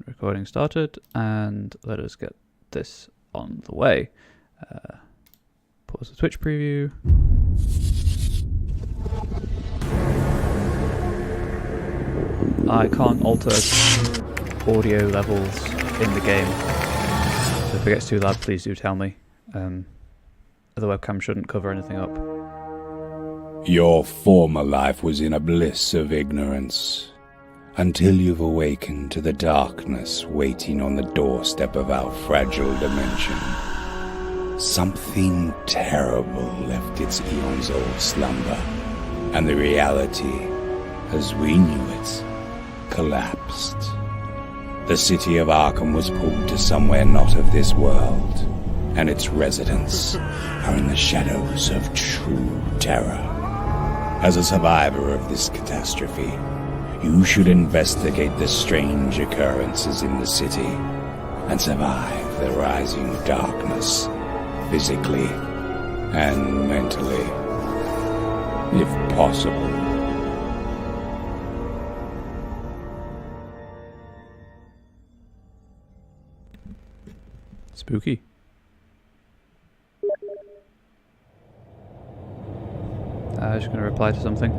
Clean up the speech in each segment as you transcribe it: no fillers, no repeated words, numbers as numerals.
recording started, and let us get this on the way. Pause the Twitch preview. I can't alter audio levels in the game, so if it gets too loud, please do tell me. The webcam shouldn't cover anything up. Your former life was in a bliss of ignorance, until you've awakened to the darkness waiting on the doorstep of our fragile dimension. Something terrible left its eons-old slumber, and the reality, as we knew it, collapsed. The city of Arkham was pulled to somewhere not of this world, and its residents are in the shadows of true terror. As a survivor of this catastrophe, you should investigate the strange occurrences in the city and survive the rising darkness, physically and mentally, if possible. Spooky. I'm just going to reply to something.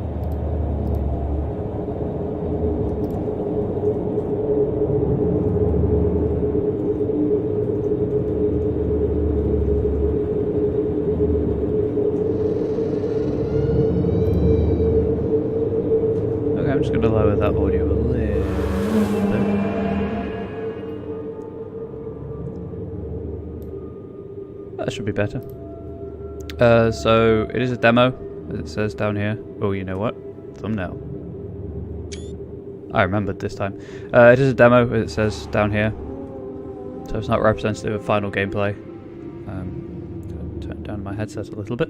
Okay, I'm just going to lower that audio a little bit. That should be better. So it is a demo, as it says down here. Oh, you know what? Thumbnail. I remembered this time. It is a demo, as it says down here. So it's not representative of final gameplay. Turn down my headset a little bit.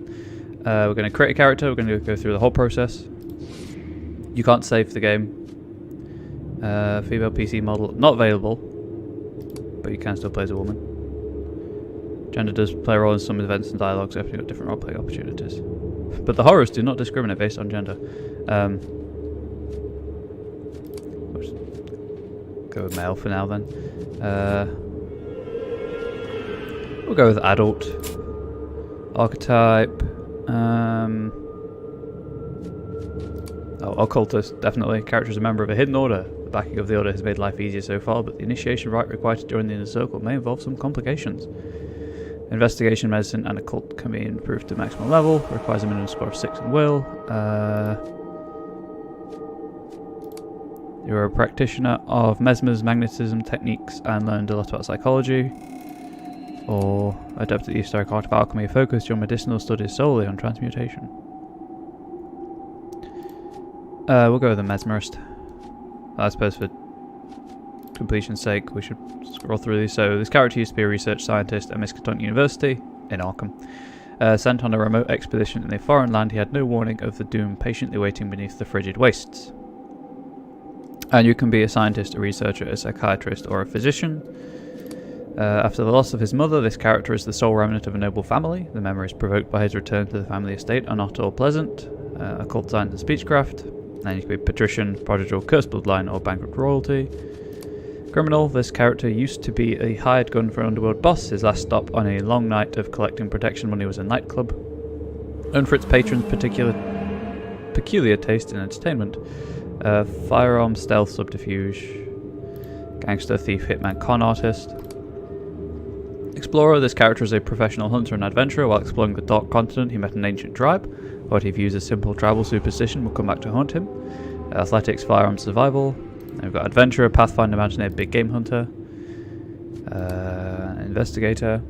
We're going to create a character. We're going to go through the whole process. You can't save the game. Female PC model not available, but you can still play as a woman. Gender does play a role in some events and dialogues, opening up different role-play opportunities. But the horrors do not discriminate based on gender. Let's go with male for now then. We'll go with adult. Archetype. Occultist, definitely. Character is a member of a hidden order. The backing of the order has made life easier so far, but the initiation rite required to join the inner circle may involve some complications. Investigation, medicine, and occult can be improved to maximum level. Requires a minimum score of 6 in will. You're a practitioner of mesmerism, magnetism techniques, and learned a lot about psychology. Or adept at the historic art of alchemy. Focused your medicinal studies solely on transmutation. We'll go with a mesmerist. I suppose for completion's sake, we should scroll through these. So this character used to be a research scientist at Miskatonic University in Arkham. Sent on a remote expedition in a foreign land, he had no warning of the doom patiently waiting beneath the frigid wastes. And you can be a scientist, a researcher, a psychiatrist, or a physician. After the loss of his mother, this character is the sole remnant of a noble family. The memories provoked by his return to the family estate are not all pleasant. Occult science and speechcraft. And you can be patrician, prodigal, cursed bloodline, or bankrupt royalty. Criminal, this character used to be a hired gun for an underworld boss. His last stop on a long night of collecting protection money was a nightclub. Known for its patrons' peculiar taste in entertainment. Firearm, stealth, subterfuge. Gangster, thief, hitman, con artist. Explorer, this character is a professional hunter and adventurer. While exploring the Dark Continent, he met an ancient tribe. What he views as simple tribal superstition will come back to haunt him. Athletics, firearm, survival. And we've got adventurer, pathfinder, mountaineer, big game hunter, investigator.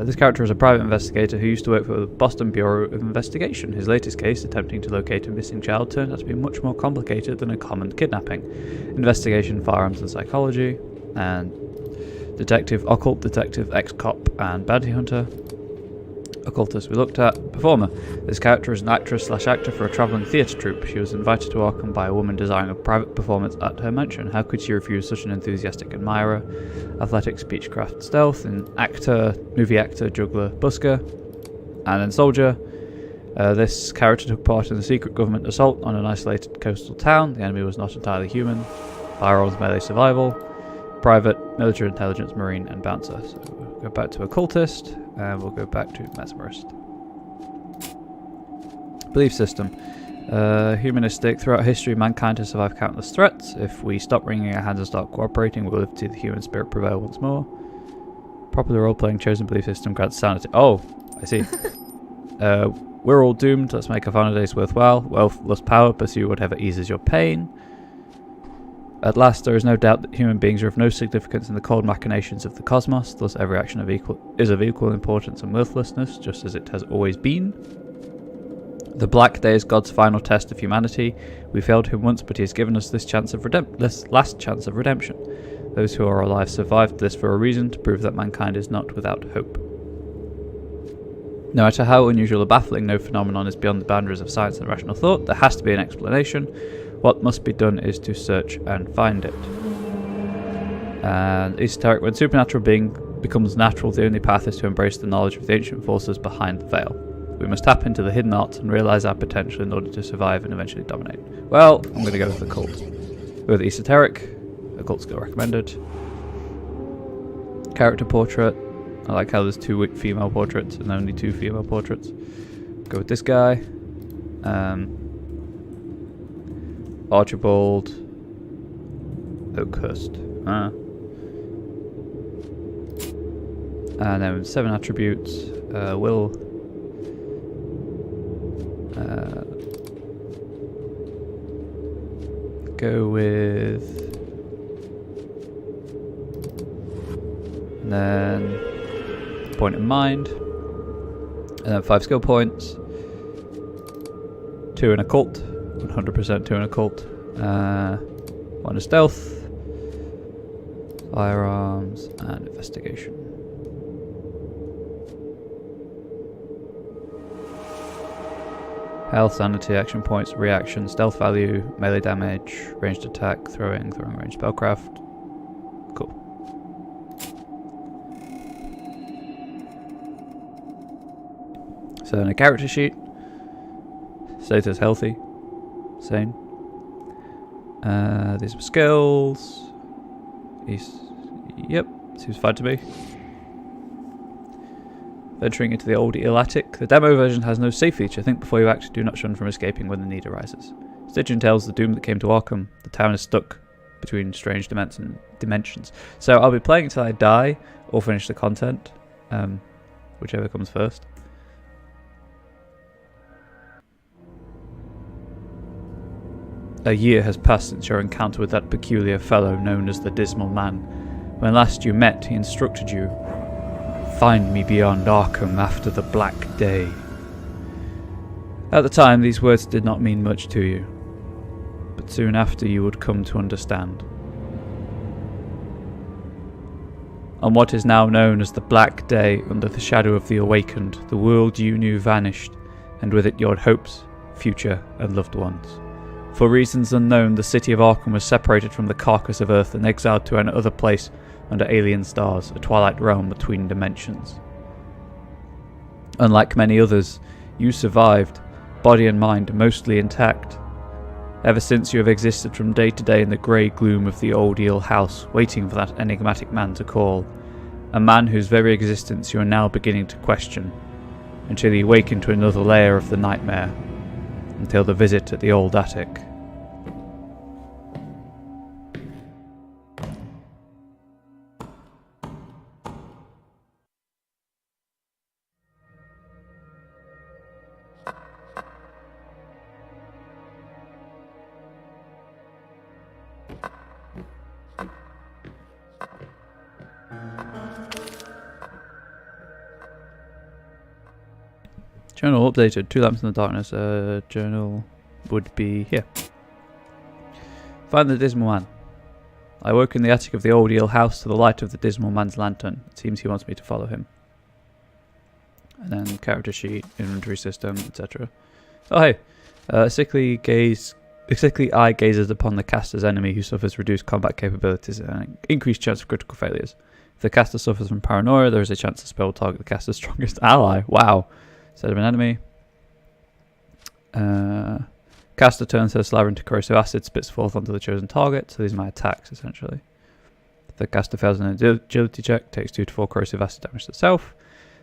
This character is a private investigator who used to work for the Boston Bureau of Investigation. His latest case, attempting to locate a missing child, turned out to be much more complicated than a common kidnapping. Investigation, firearms, and psychology. And detective, occult detective, ex-cop, and bounty hunter. Occultist we looked at. Performer. This character is an actress/actor for a travelling theatre troupe. She was invited to Arkham by a woman desiring a private performance at her mansion. How could she refuse such an enthusiastic admirer? Athletics, speechcraft, stealth, and actor, movie actor, juggler, busker, and then soldier. This character took part in the secret government assault on an isolated coastal town. The enemy was not entirely human. Firearms, melee survival, private, military intelligence, marine, and bouncer. So we'll go back to occultist, and we'll go back to mesmerist. Belief system. Humanistic. Throughout history, mankind has survived countless threats. If we stop wringing our hands and start cooperating, we'll live to see the human spirit prevail once more. Popular role-playing chosen belief system grants sanity. Oh, I see. We're all doomed. Let's make our final days worthwhile. Wealth, lust, power. Pursue whatever eases your pain. At last, there is no doubt that human beings are of no significance in the cold machinations of the cosmos. Thus, every action is of equal importance and worthlessness, just as it has always been. The Black Day is God's final test of humanity. We failed him once, but he has given us this last chance of redemption. Those who are alive survived this for a reason, to prove that mankind is not without hope. No matter how unusual or baffling, no phenomenon is beyond the boundaries of science and rational thought. There has to be an explanation. What must be done is to search and find it. And esoteric, when supernatural being becomes natural, the only path is to embrace the knowledge of the ancient forces behind the veil. We must tap into the hidden arts and realize our potential in order to survive and eventually dominate. Well, I'm going to go with the cult. With esoteric, occult skill recommended. Character portrait. I like how there's 2 female portraits and only 2 female portraits. Go with this guy. Archibald Oakhurst. And then 7 attributes. Will. Go with. And then point in mind. And then 5 skill points. 2 in occult. 100% 2 in occult. 1 in stealth. Firearms and investigation. Health, sanity, action points, reaction, stealth value, melee damage, ranged attack, throwing range, spellcraft. Cool. So in a character sheet, status healthy, sane. These are skills. Yep, seems fine to me. Venturing into the old eel attic. The demo version has no save feature. Think before you act. Do not shun from escaping when the need arises. Stygian tells the doom that came to Arkham. The town is stuck between strange dimensions. So I'll be playing until I die or finish the content. Whichever comes first. A year has passed since your encounter with that peculiar fellow known as the Dismal Man. When last you met, he instructed you. Find me beyond Arkham after the Black Day. At the time, these words did not mean much to you, but soon after you would come to understand. On what is now known as the Black Day, under the shadow of the Awakened, the world you knew vanished, and with it your hopes, future, and loved ones. For reasons unknown, the city of Arkham was separated from the carcass of Earth and exiled to another place under alien stars, a twilight realm between dimensions. Unlike many others, you survived, body and mind mostly intact. Ever since you have existed from day to day in the grey gloom of the old eel house, waiting for that enigmatic man to call, a man whose very existence you are now beginning to question, until you wake into another layer of the nightmare, until the visit at the old attic. Journal updated. 2 lamps in the darkness. Journal would be here. Find the Dismal Man. I woke in the attic of the old eel house to the light of the Dismal Man's lantern. It seems he wants me to follow him. And then character sheet, inventory system, etc. Oh hey, sickly eye gazes upon the caster's enemy who suffers reduced combat capabilities and an increased chance of critical failures. If the caster suffers from paranoia, there is a chance the spell will target the caster's strongest ally. Wow. Instead of an enemy. Caster turns her slaver into corrosive acid, spits forth onto the chosen target. So these are my attacks, essentially. If the caster fails an agility check, takes 2 to 4 corrosive acid damage to self.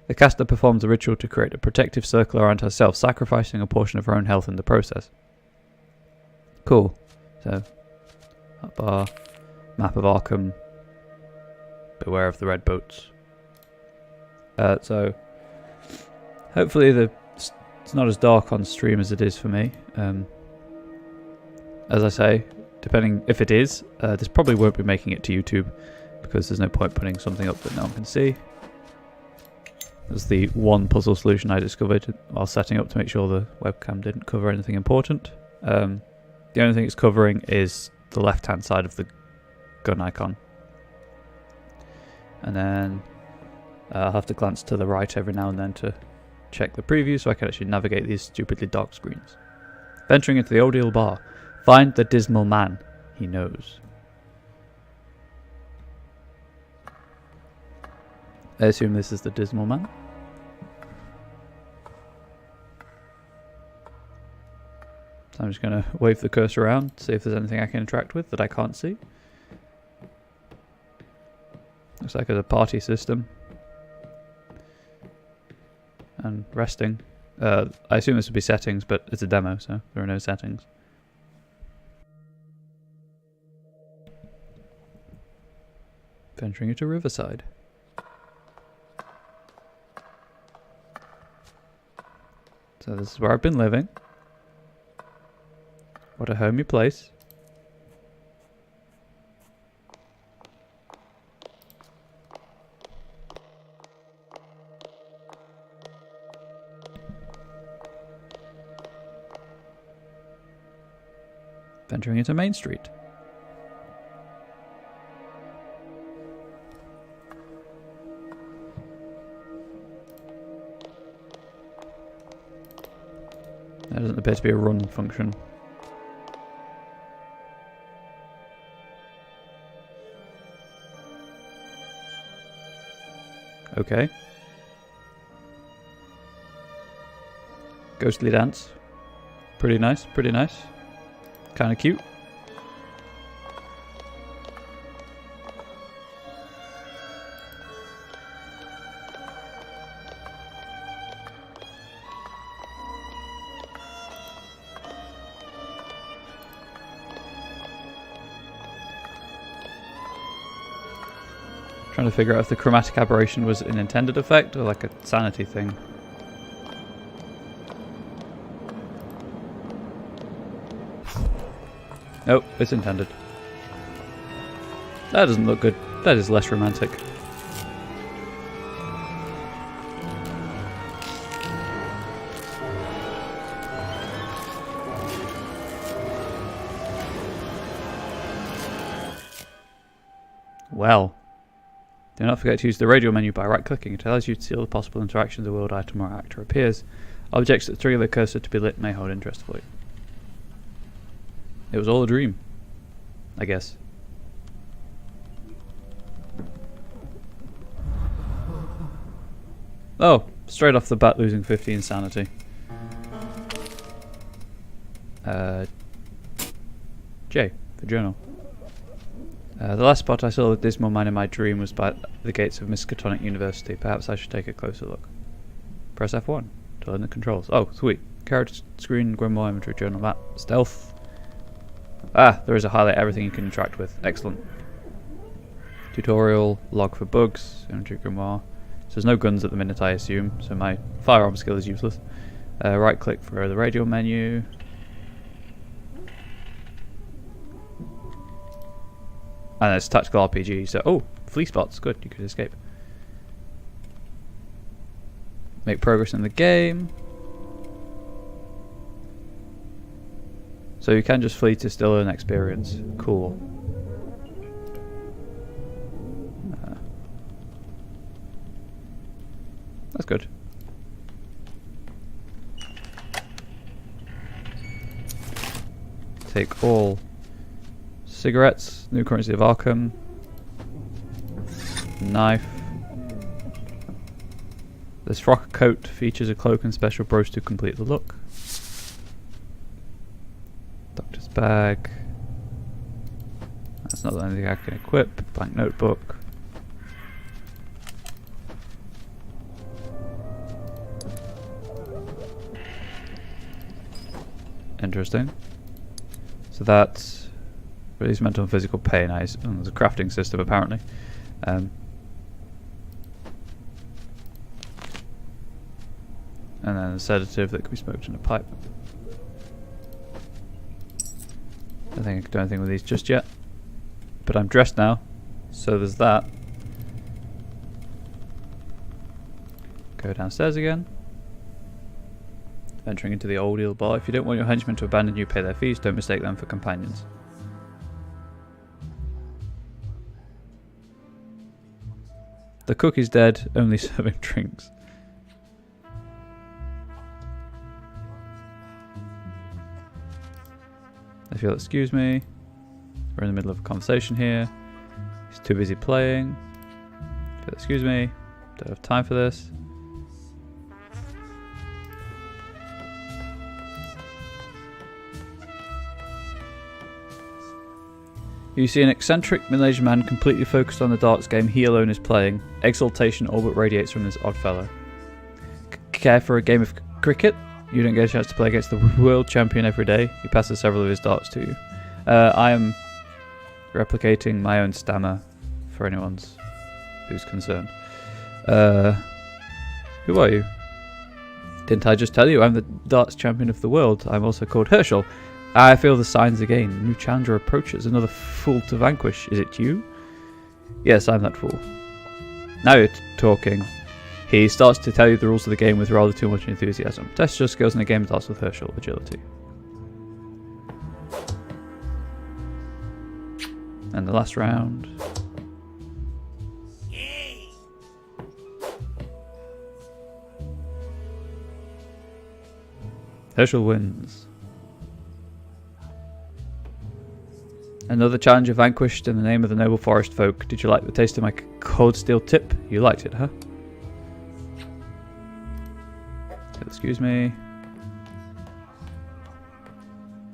The caster performs a ritual to create a protective circle around herself, sacrificing a portion of her own health in the process. Cool. So, up our map of Arkham. Beware of the red boats. So, hopefully it's not as dark on stream as it is for me. As I say, depending if it is, this probably won't be making it to YouTube because there's no point putting something up that no one can see. That's the one puzzle solution I discovered while setting up to make sure the webcam didn't cover anything important. The only thing it's covering is the left-hand side of the gun icon. And then I'll have to glance to the right every now and then to check the preview so I can actually navigate these stupidly dark screens. Venturing into the Odeal bar. Find the dismal man. He knows. I assume this is the dismal man. So I'm just going to wave the cursor around, see if there's anything I can interact with that I can't see. Looks like there's a party system. And resting. I assume this would be settings, but it's a demo, so there are no settings. Venturing into Riverside. So this is where I've been living. What a homey place. Venturing into Main Street. There doesn't appear to be a run function. Okay. Ghostly dance. Pretty nice, pretty nice. Kind of cute. Trying to figure out if the chromatic aberration was an intended effect or like a sanity thing. Nope, it's intended. That doesn't look good. That is less romantic. Well. Do not forget to use the radio menu by right-clicking. It allows you to see all the possible interactions a world item or actor appears. Objects that trigger the cursor to be lit may hold interest for you. It was all a dream, I guess. Oh, straight off the bat losing 15 sanity. J for journal. The last spot I saw the dismal man in my dream was by the gates of Miskatonic University. Perhaps I should take a closer look. Press F1 to learn the controls. Oh, sweet. Character screen, grimoire, inventory, journal, map, stealth. Ah, there is a highlight everything you can interact with. Excellent. Tutorial, log for bugs, inventory, grimoire. So there's no guns at the minute, I assume, so my firearm skill is useless. Right click for the radio menu. And it's tactical RPG, so... Oh, flea spots. Good, you could escape. Make progress in the game. So you can just flee to still earn experience. Cool. That's good. Take all cigarettes, new currency of Arkham, knife. This frock coat features a cloak and special brooch to complete the look. bag. That's not the only thing I can equip. Blank notebook. Interesting. So that's release mental and physical pain. There's a crafting system apparently. And then a sedative that can be smoked in a pipe. I don't think I can do anything with these just yet. But I'm dressed now, so there's that. Go downstairs again. Entering into the old eel bar. If you don't want your henchmen to abandon you, pay their fees. Don't mistake them for companions. The cook is dead, only serving drinks. If you'll excuse me, we're in the middle of a conversation here. He's too busy playing. If you'll excuse me, don't have time for this. You see an eccentric middle-aged man completely focused on the darts game he alone is playing. Exultation all but radiates from this odd fellow. Care for a game of cricket? You don't get a chance to play against the world champion every day. He passes several of his darts to you. I am replicating my own stammer for anyone who's concerned. Who are you? Didn't I just tell you I'm the darts champion of the world? I'm also called Herschel. I feel the signs again. New challenger approaches. Another fool to vanquish. Is it you? Yes, I'm that fool. Now you're talking. He starts to tell you the rules of the game with rather too much enthusiasm. Test your skills in the game starts with Herschel. Agility. And the last round. Herschel wins. Another challenger vanquished in the name of the noble forest folk. Did you like the taste of my cold steel tip? You liked it, huh? Excuse me.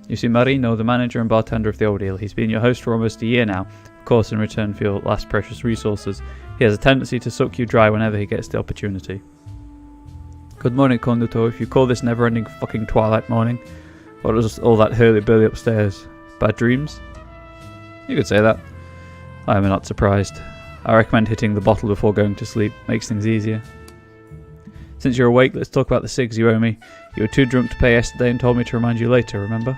You see Marino, the manager and bartender of the Old Eel. He's been your host for almost a year now. Of course, in return for your last precious resources. He has a tendency to suck you dry whenever he gets the opportunity. Good morning, Conductor. If you call this never-ending fucking twilight morning, what was all that hurly-burly upstairs? Bad dreams? You could say that. I am not surprised. I recommend hitting the bottle before going to sleep. Makes things easier. Since you're awake, let's talk about the cigs you owe me. You were too drunk to pay yesterday and told me to remind you later, remember?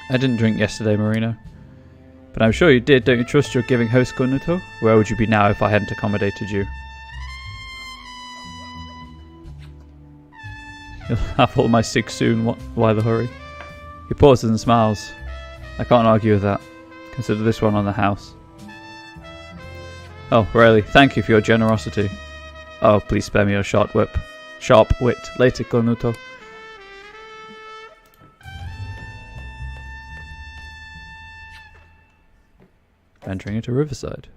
I didn't drink yesterday, Marino. But I'm sure you did. Don't you trust your giving host, Cornuto? Where would you be now if I hadn't accommodated you? You'll have all my cigs soon. Why the hurry? He pauses and smiles. I can't argue with that. Consider this one on the house. Oh, really? Thank you for your generosity. Oh, please spare me your sharp wit. Later, Cornuto. Venturing into Riverside.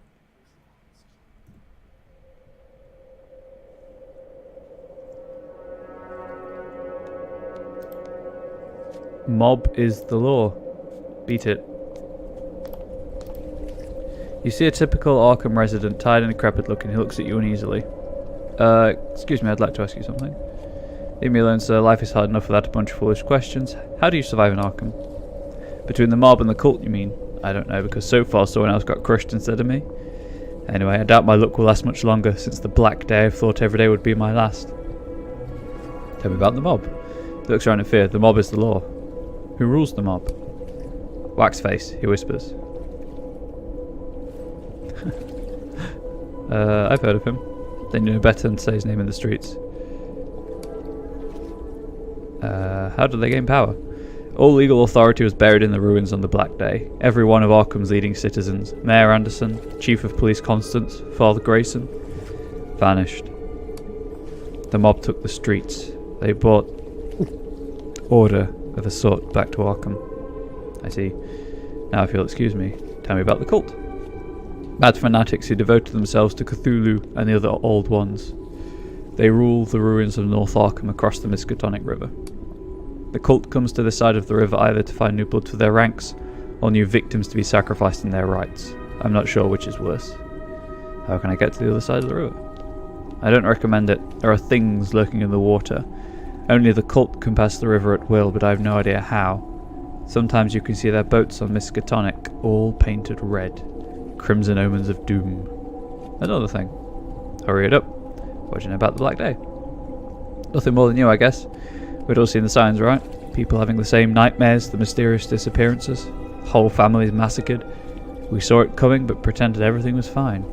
Mob is the law. Beat it. You see a typical Arkham resident, tired and decrepit looking. He looks at you uneasily. Excuse me, I'd like to ask you something. Leave me alone, sir. Life is hard enough without a bunch of foolish questions. How do you survive in Arkham? Between the mob and the cult, you mean? I don't know, because so far someone else got crushed instead of me. Anyway, I doubt my luck will last much longer, since the black day I've thought every day would be my last. Tell me about the mob. He looks around in fear. The mob is the law. Who rules the mob? Waxface, he whispers. I've heard of him. Then you know better than to say his name in the streets. How did they gain power? All legal authority was buried in the ruins on the Black Day. Every one of Arkham's leading citizens, Mayor Anderson, Chief of Police Constance, Father Grayson, vanished. The mob took the streets. They brought order of a sort back to Arkham. I see. Now if you'll excuse me, tell me about the cult. Mad fanatics who devoted themselves to Cthulhu and the other Old Ones. They rule the ruins of North Arkham across the Miskatonic River. The cult comes to the side of the river either to find new blood for their ranks, or new victims to be sacrificed in their rites. I'm not sure which is worse. How can I get to the other side of the river? I don't recommend it. There are things lurking in the water. Only the cult can pass the river at will, but I have no idea how. Sometimes you can see their boats on Miskatonic, all painted red. Crimson omens of doom. Another thing. Hurry it up. What do you know about the Black Day? Nothing more than you, I guess. We'd all seen the signs, right? People having the same nightmares, the mysterious disappearances, whole families massacred. We saw it coming, but pretended everything was fine.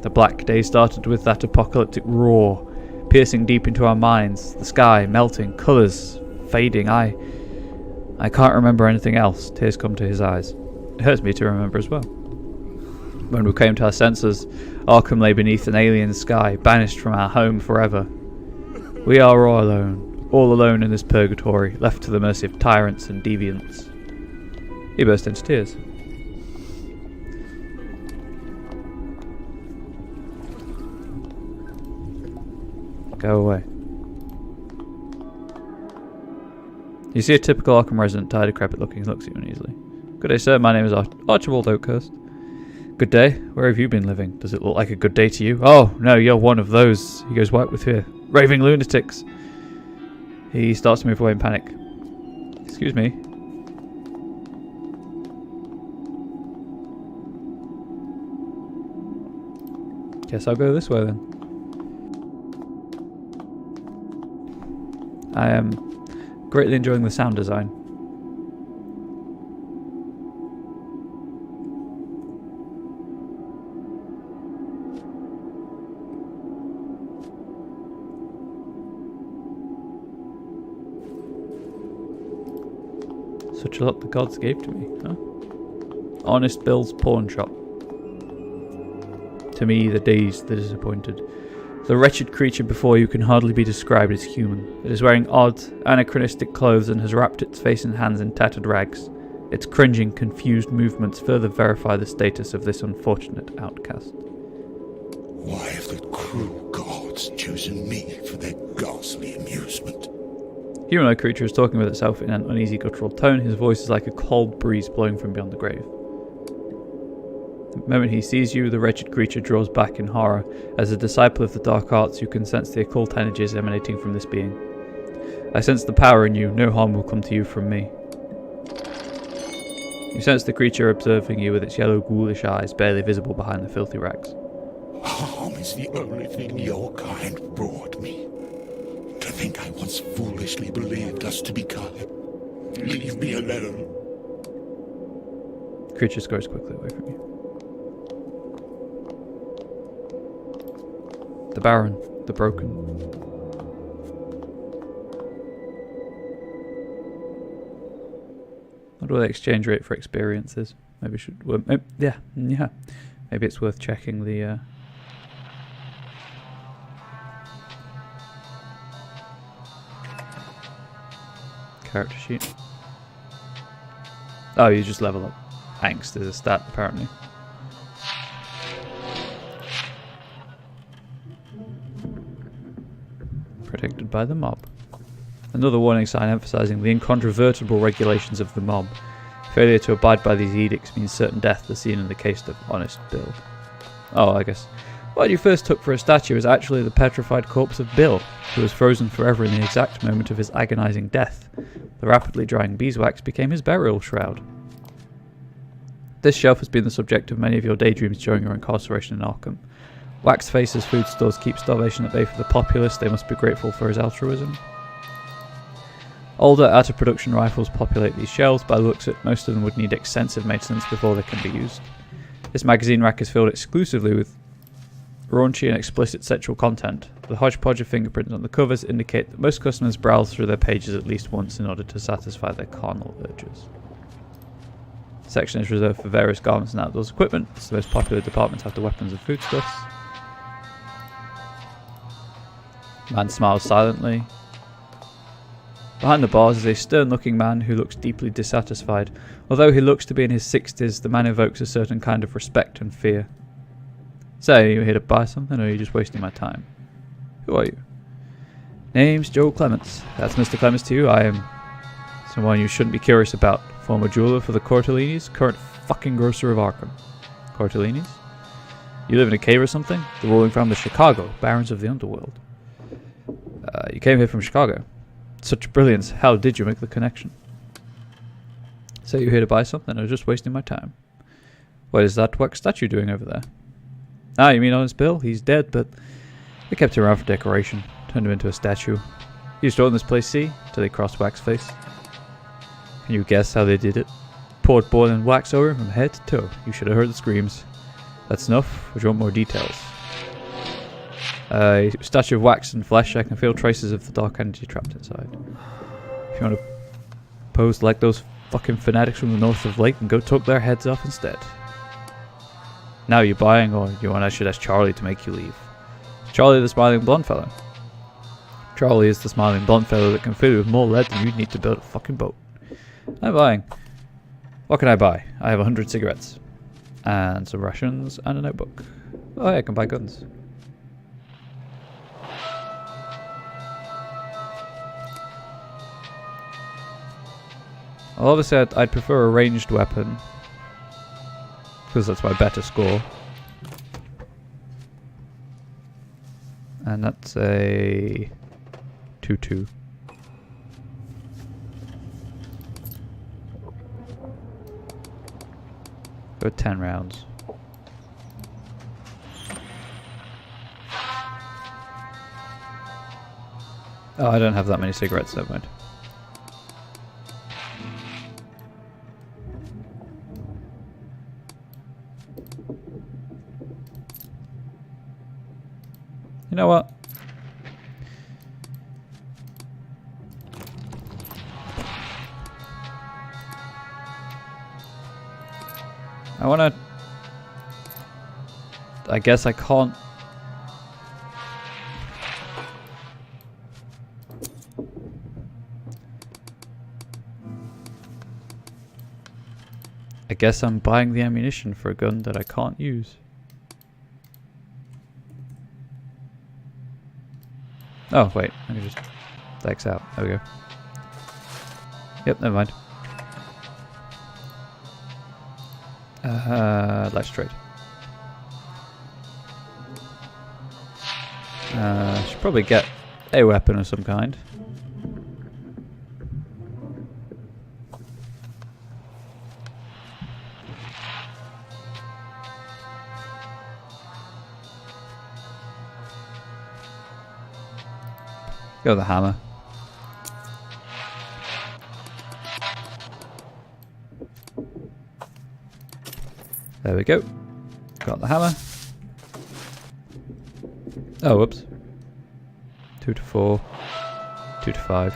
The Black Day started with that apocalyptic roar, piercing deep into our minds, the sky melting, colours fading. I can't remember anything else. Tears come to his eyes. It hurts me to remember as well. When we came to our senses, Arkham lay beneath an alien sky, banished from our home forever. We are all alone in this purgatory, left to the mercy of tyrants and deviants. He burst into tears. Go away. You see a typical Arkham resident, tired, decrepit looking, looks at you uneasily. Good day, sir. My name is Archibald Oakhurst. Good day. Where have you been living? Does it look like a good day to you? Oh, no, you're one of those. He goes white with fear. Raving lunatics. He starts to move away in panic. Excuse me. Guess I'll go this way then. I am greatly enjoying the sound design. Such a lot the gods gave to me, huh? Honest Bill's pawn shop. To me, the dazed, the disappointed. The wretched creature before you can hardly be described as human. It is wearing odd, anachronistic clothes and has wrapped its face and hands in tattered rags. Its cringing, confused movements further verify the status of this unfortunate outcast. Why have the cruel gods chosen me for their ghastly amusement? Humanoid creature is talking with itself in an uneasy guttural tone. His voice is like a cold breeze blowing from beyond the grave. The moment he sees you, the wretched creature draws back in horror. As a disciple of the dark arts, you can sense the occult energies emanating from this being. I sense the power in you. No harm will come to you from me. You sense the creature observing you with its yellow ghoulish eyes, barely visible behind the filthy rags. Harm is the only thing your kind brought me. To think I once foolishly believed us to be kind. Leave me alone. The creature scurries quickly away from you. The Baron, the Broken. What do the exchange rate for experiences? Maybe should. Well, yeah. Maybe it's worth checking the. Character sheet. Oh, you just level up. Angst is a stat, apparently. Protected by the mob. Another warning sign emphasizing the incontrovertible regulations of the mob. Failure to abide by these edicts means certain death, as seen in the case of Honest Bill. Oh, I guess. What you first took for a statue is actually the petrified corpse of Bill, who was frozen forever in the exact moment of his agonizing death. The rapidly drying beeswax became his burial shroud. This shelf has been the subject of many of your daydreams during your incarceration in Arkham. Wax Face's food stores keep starvation at bay for the populace. They must be grateful for his altruism. Older, out-of-production rifles populate these shelves. By the looks of it, most of them would need extensive maintenance before they can be used. This magazine rack is filled exclusively with raunchy and explicit sexual content. The hodgepodge of fingerprints on the covers indicate that most customers browse through their pages at least once in order to satisfy their carnal urges. The section is reserved for various garments and outdoors equipment. It's the most popular department after weapons and foodstuffs. Man smiles silently. Behind the bars is a stern-looking man who looks deeply dissatisfied. Although he looks to be in his 60s, the man evokes a certain kind of respect and fear. So, are you here to buy something, or are you just wasting my time? Who are you? Name's Joe Clements. That's Mr. Clements to you. I am someone you shouldn't be curious about. Former jeweler for the Cortellinis, current fucking grocer of Arkham. Cortellinis? You live in a cave or something? The ruling family of Chicago, barons of the underworld. You came here from Chicago. Such brilliance. How did you make the connection? So you're here to buy something, or just wasting my time? What is that wax statue doing over there? Ah, you mean on his bill? He's dead, but they kept him around for decoration. Turned him into a statue. He used to own this place, see? Till they crossed wax face. Can you guess how they did it? Poured boiling wax over him from head to toe. You should have heard the screams. That's enough? Would you want more details? A statue of wax and flesh. I can feel traces of the dark energy trapped inside. If you want to pose like those fucking fanatics from the north of Lake, then go talk their heads off instead. Now you're buying, or you want I should ask Charlie to make you leave? Is Charlie the smiling blonde fellow? Charlie is the smiling blonde fellow that can fill you with more lead than you'd need to build a fucking boat. I'm buying. What can I buy? I have 100 cigarettes. And some rations and a notebook. Oh yeah, I can buy guns. Well, obviously I'd prefer a ranged weapon. Because that's my better score. And that's a 2-2. Go 10 rounds. Oh, I don't have that many cigarettes, never mind. You know what? I guess I can't. I guess I'm buying the ammunition for a gun that I can't use. Oh, wait. Let me just X out. There we go. Yep, never mind. Let's trade. Should probably get a weapon of some kind. Go with the hammer. There we go. Got the hammer. Oh, whoops. 2 to 4. 2 to 5.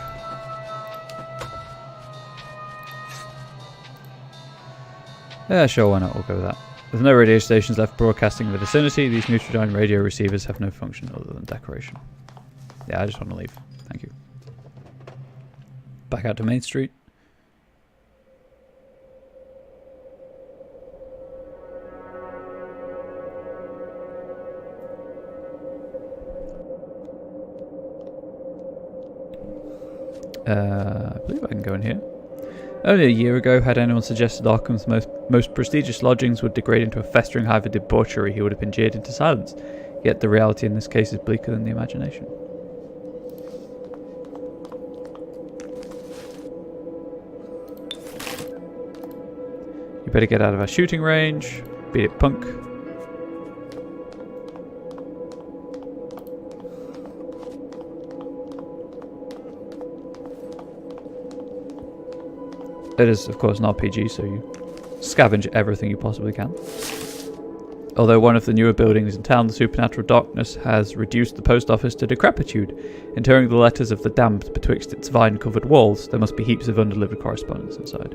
Yeah, sure, why not? We'll go with that. With no radio stations left broadcasting in the vicinity, these Neutrodyne radio receivers have no function other than decoration. Yeah, I just want to leave. Thank you. Back out to Main Street. I believe I can go in here. Only a year ago, had anyone suggested Arkham's most prestigious lodgings would degrade into a festering hive of debauchery, he would have been jeered into silence. Yet the reality in this case is bleaker than the imagination. You better get out of our shooting range. Beat it, punk. It is, of course, an RPG, so you scavenge everything you possibly can. Although one of the newer buildings in town, the supernatural darkness, has reduced the post office to decrepitude, interring the letters of the damned betwixt its vine-covered walls, there must be heaps of undelivered correspondence inside.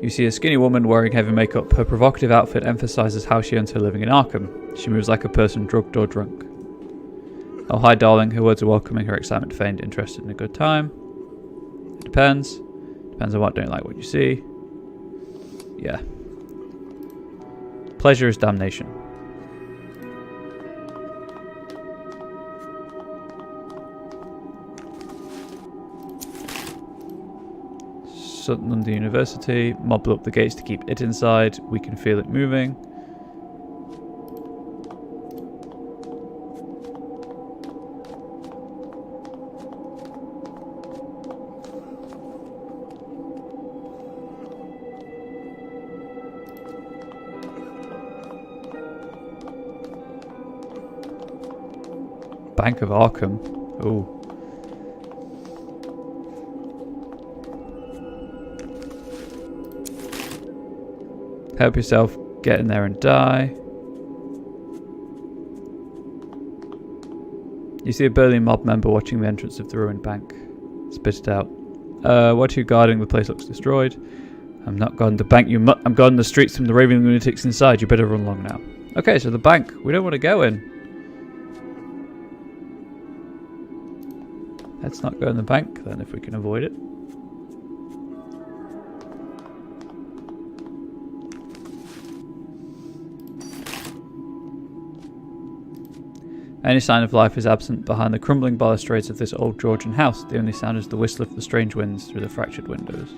You see a skinny woman wearing heavy makeup. Her provocative outfit emphasizes how she earns her living in Arkham. She moves like a person drugged or drunk. Oh, hi, darling. Her words are welcoming, her excitement feigned, interested in a good time. It depends. Depends on what, don't like what you see. Yeah. Pleasure is damnation. something under the university. Mob blew up the gates to keep it inside. We can feel it moving. Bank of Arkham. Ooh. Help yourself get in there and die. You see a burly mob member watching the entrance of the ruined bank. Spit it out. What are you guarding? The place looks destroyed. I'm not guarding the bank, I'm guarding the streets from the raving lunatics inside. You better run along now. Okay, so the bank. We don't want to go in. Let's not go in the bank then if we can avoid it. Any sign of life is absent behind the crumbling balustrades of this old Georgian house. The only sound is the whistle of the strange winds through the fractured windows.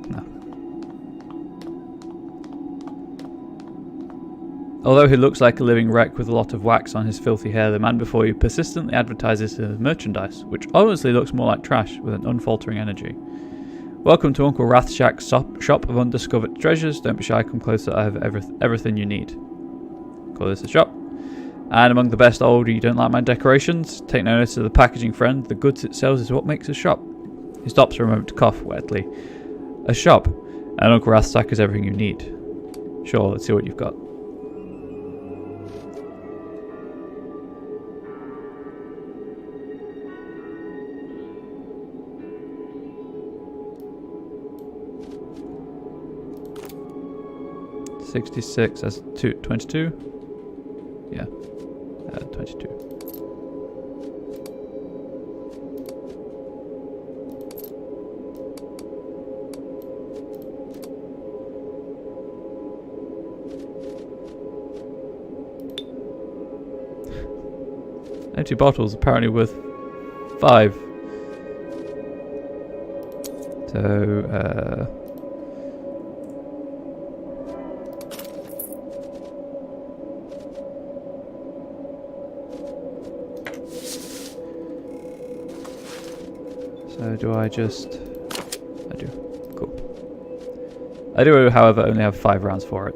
No. Although he looks like a living wreck with a lot of wax on his filthy hair, the man before you persistently advertises his merchandise, which honestly looks more like trash with an unfaltering energy. Welcome to Uncle Rathshack's shop of undiscovered treasures. Don't be shy, come closer, I have everything you need. Call this a shop. And among the best old, you don't like my decorations? Take no notice of the packaging, friend. The goods it sells is what makes a shop. He stops for a moment to cough wetly. A shop. And Uncle Rathsack is everything you need. Sure, let's see what you've got. $66, that's 22. Yeah, 22. Empty bottles apparently worth 5. So, So do I just... I do. Cool. I do, however, only have 5 rounds for it.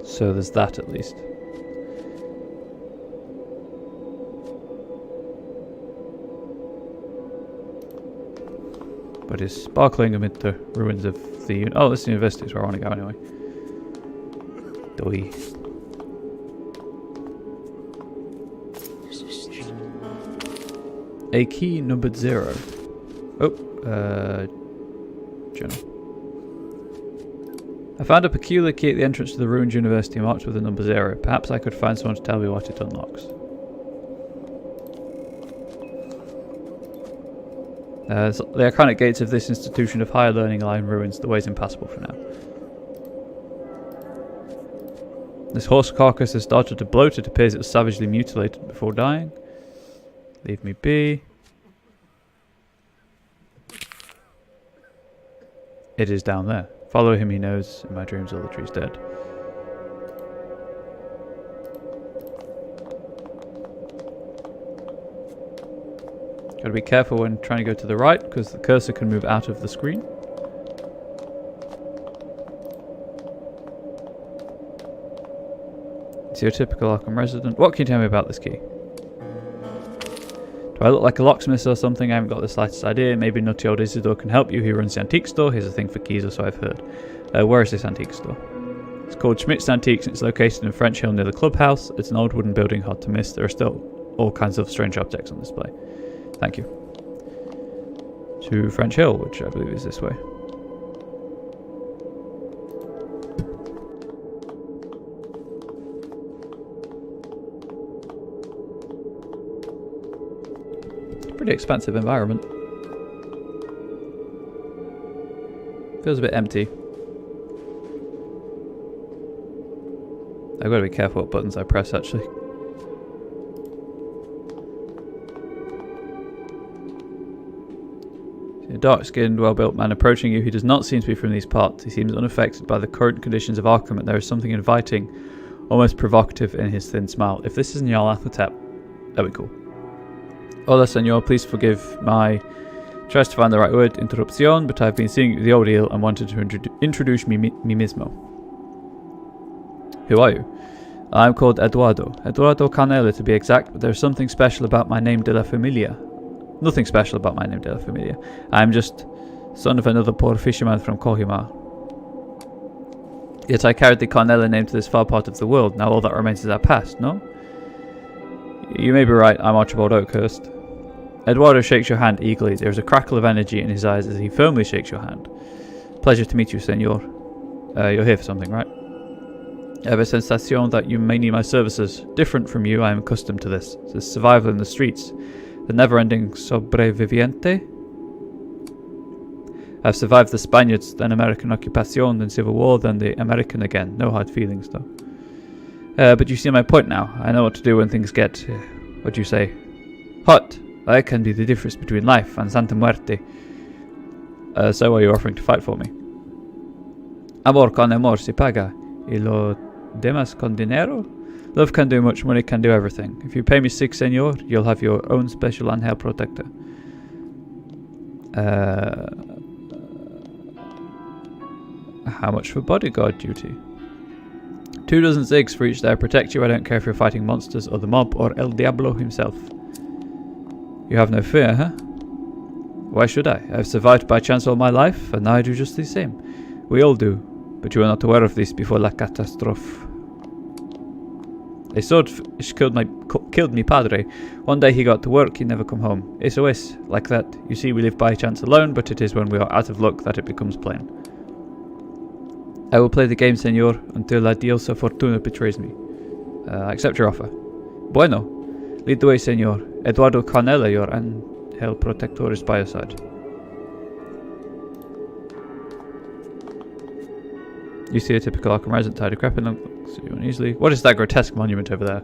So there's that at least. But it's sparkling amid the ruins of the... Oh, this university is where I want to go anyway. Doi. A key numbered 0. Oh, journal. I found a peculiar key at the entrance to the ruined university marked with the number 0. Perhaps I could find someone to tell me what it unlocks. The iconic gates of this institution of higher learning lie in ruins. The way's impassable for now. This horse carcass has started to bloat. It appears it was savagely mutilated before dying. Leave me be. It is down there. Follow him, he knows. In my dreams, all the trees dead. Gotta be careful when trying to go to the right, because the cursor can move out of the screen. It's your typical Arkham resident. What can you tell me about this key? Do I look like a locksmith or something? I haven't got the slightest idea. Maybe nutty old Isidore can help you. He runs the antique store. Here's a thing for keys, or so I've heard. Where is this antique store? It's called Schmidt's Antiques, and it's located in French Hill near the clubhouse. It's an old wooden building, hard to miss. There are still all kinds of strange objects on display. Thank you. To French Hill, which I believe is this way. Pretty expansive environment. Feels a bit empty. I've got to be careful what buttons I press, actually. A dark-skinned, well-built man approaching you. He does not seem to be from these parts. He seems unaffected by the current conditions of Arkham, and there is something inviting, almost provocative in his thin smile. If this isn't Nyarlathotep, that'd be cool. Hola, senor. Please forgive my... Tries to find the right word, interrupción, but I've been seeing the ordeal and wanted to introduce me mismo. Who are you? I'm called Eduardo Canela to be exact, but there's something special about my name de la familia. Nothing special about my name de la familia. I'm just son of another poor fisherman from Kohima. Yet I carried the Carnella name to this far part of the world. Now all that remains is our past, no? You may be right, I'm Archibald Oakhurst. Eduardo shakes your hand eagerly. There is a crackle of energy in his eyes as he firmly shakes your hand. Pleasure to meet you, senor. You're here for something, right? I have a sensation that you may need my services. Different from you, I am accustomed to this. The survival in the streets. The never-ending sobreviviente. I've survived the Spaniards, then American occupation, then Civil War, then the American again. No hard feelings, though. But you see my point now. I know what to do when things get, what do you say, hot. That can be the difference between life and Santa Muerte. So are you offering to fight for me? Amor con amor se paga. Y lo demás con dinero? Love can do much, money can do everything. If you pay me 6, senor, you'll have your own special angel protector. How much for bodyguard duty? 2 dozen zigs for each day. I protect you. I don't care if you're fighting monsters or the mob or El Diablo himself. You have no fear, huh? Why should I? I've survived by chance all my life, and now I do just the same. We all do, but you were not aware of this before la catastrophe. A swordfish killed me padre. One day he got to work, he never come home. SOS, like that. You see, we live by chance alone, but it is when we are out of luck that it becomes plain. I will play the game, senor, until la diosa fortuna betrays me. I accept your offer. Bueno. Lead the way, senor. Eduardo Carnella, your angel protector, is by your side. You see a typical Arkham resident, tie decrepit, looks at you uneasily. What is that grotesque monument over there?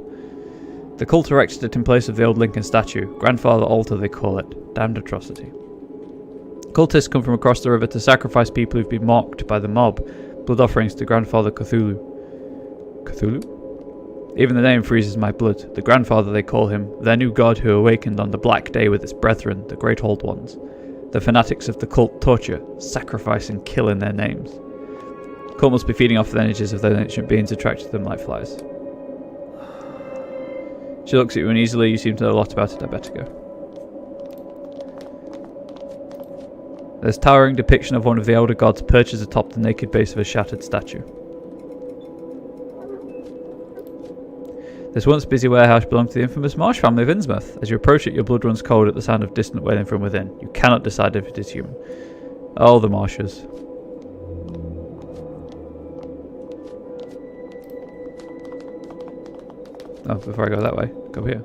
The cult erected it in place of the old Lincoln statue. Grandfather altar, they call it. Damned atrocity. Cultists come from across the river to sacrifice people who've been mocked by the mob. Blood offerings to Grandfather Cthulhu. Cthulhu? Even the name freezes my blood. The Grandfather, they call him, their new god who awakened on the black day with its brethren, the great old ones. The fanatics of the cult torture, sacrifice and kill in their names. The cult must be feeding off the energies of those ancient beings attracted to them like flies. She looks at you uneasily. You seem to know a lot about it. I better go. There's towering depiction of one of the elder gods perches atop the naked base of a shattered statue. This once busy warehouse belonged to the infamous Marsh family of Innsmouth. As you approach it, your blood runs cold at the sound of distant wailing from within. You cannot decide if it is human. Oh, the Marshes. Oh, before I go that way, go here.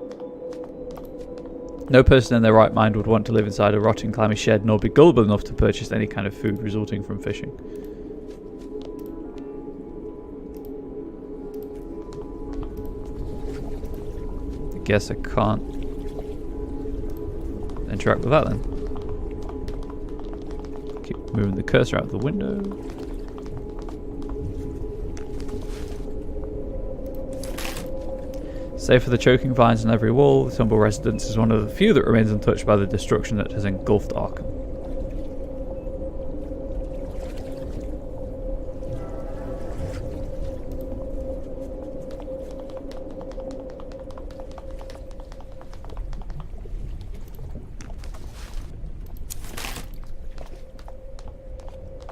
No person in their right mind would want to live inside a rotting, clammy shed, nor be gullible enough to purchase any kind of food resulting from fishing. I guess I can't interact with that then. Keep moving the cursor out the window. Save for the choking vines on every wall, the humble residence is one of the few that remains untouched by the destruction that has engulfed Arkham.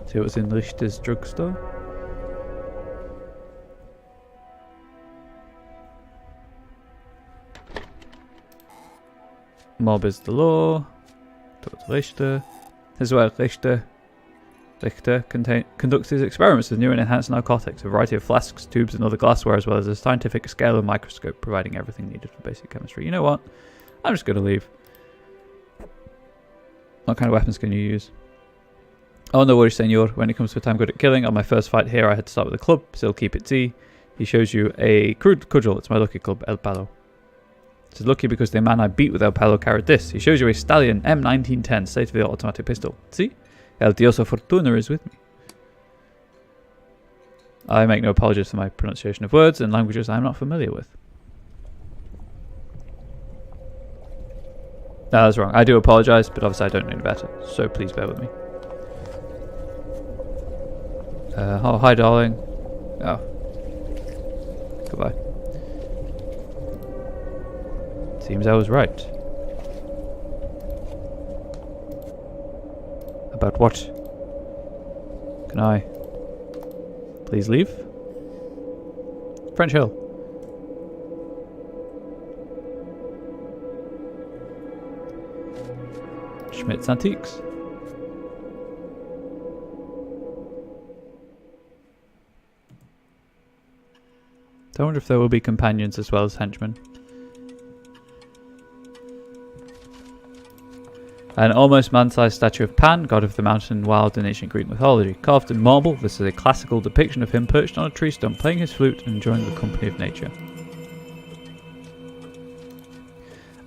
See what's in Richter's drugstore. Mob is the law. Dr. Richter. This is where Richter conducts his experiments with new and enhanced narcotics, a variety of flasks, tubes, and other glassware, as well as a scientific scale and microscope, providing everything needed for basic chemistry. You know what? I'm just going to leave. What kind of weapons can you use? Oh, no worries, senor. When it comes to a time good at killing, on my first fight here, I had to start with a club, still keep it T. He shows you a crude cudgel. It's my lucky club, El Palo. It's lucky because the man I beat with El Palo carried this. He shows you a Stallion M1910 state-of-the-art automatic pistol. See? El Dioso Fortuna is with me. I make no apologies for my pronunciation of words and languages I am not familiar with. No, that's wrong. I do apologise, but obviously I don't know any better, so please bear with me. Oh, hi, darling. Oh. Goodbye. Seems I was right. About what? Can I please leave? French Hill. Schmidt's Antiques. I wonder if there will be companions as well as henchmen. An almost man-sized statue of Pan, god of the mountain wild in ancient Greek mythology. Carved in marble, this is a classical depiction of him perched on a tree stump, playing his flute and enjoying the company of nature.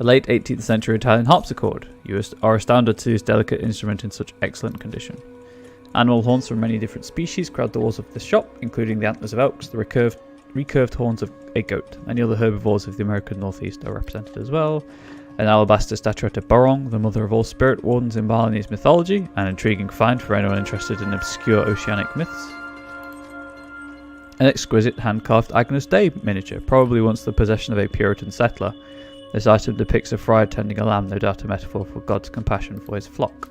A late 18th century Italian harpsichord. You are astounded to see this delicate instrument in such excellent condition. Animal horns from many different species crowd the walls of the shop, including the antlers of elks, the recurved horns of a goat. Many other herbivores of the American Northeast are represented as well. An alabaster statuette of Borong, the mother of all spirit wardens in Balinese mythology, an intriguing find for anyone interested in obscure oceanic myths. An exquisite hand-carved Agnus Dei miniature, probably once the possession of a Puritan settler. This item depicts a friar tending a lamb, no doubt a metaphor for God's compassion for his flock.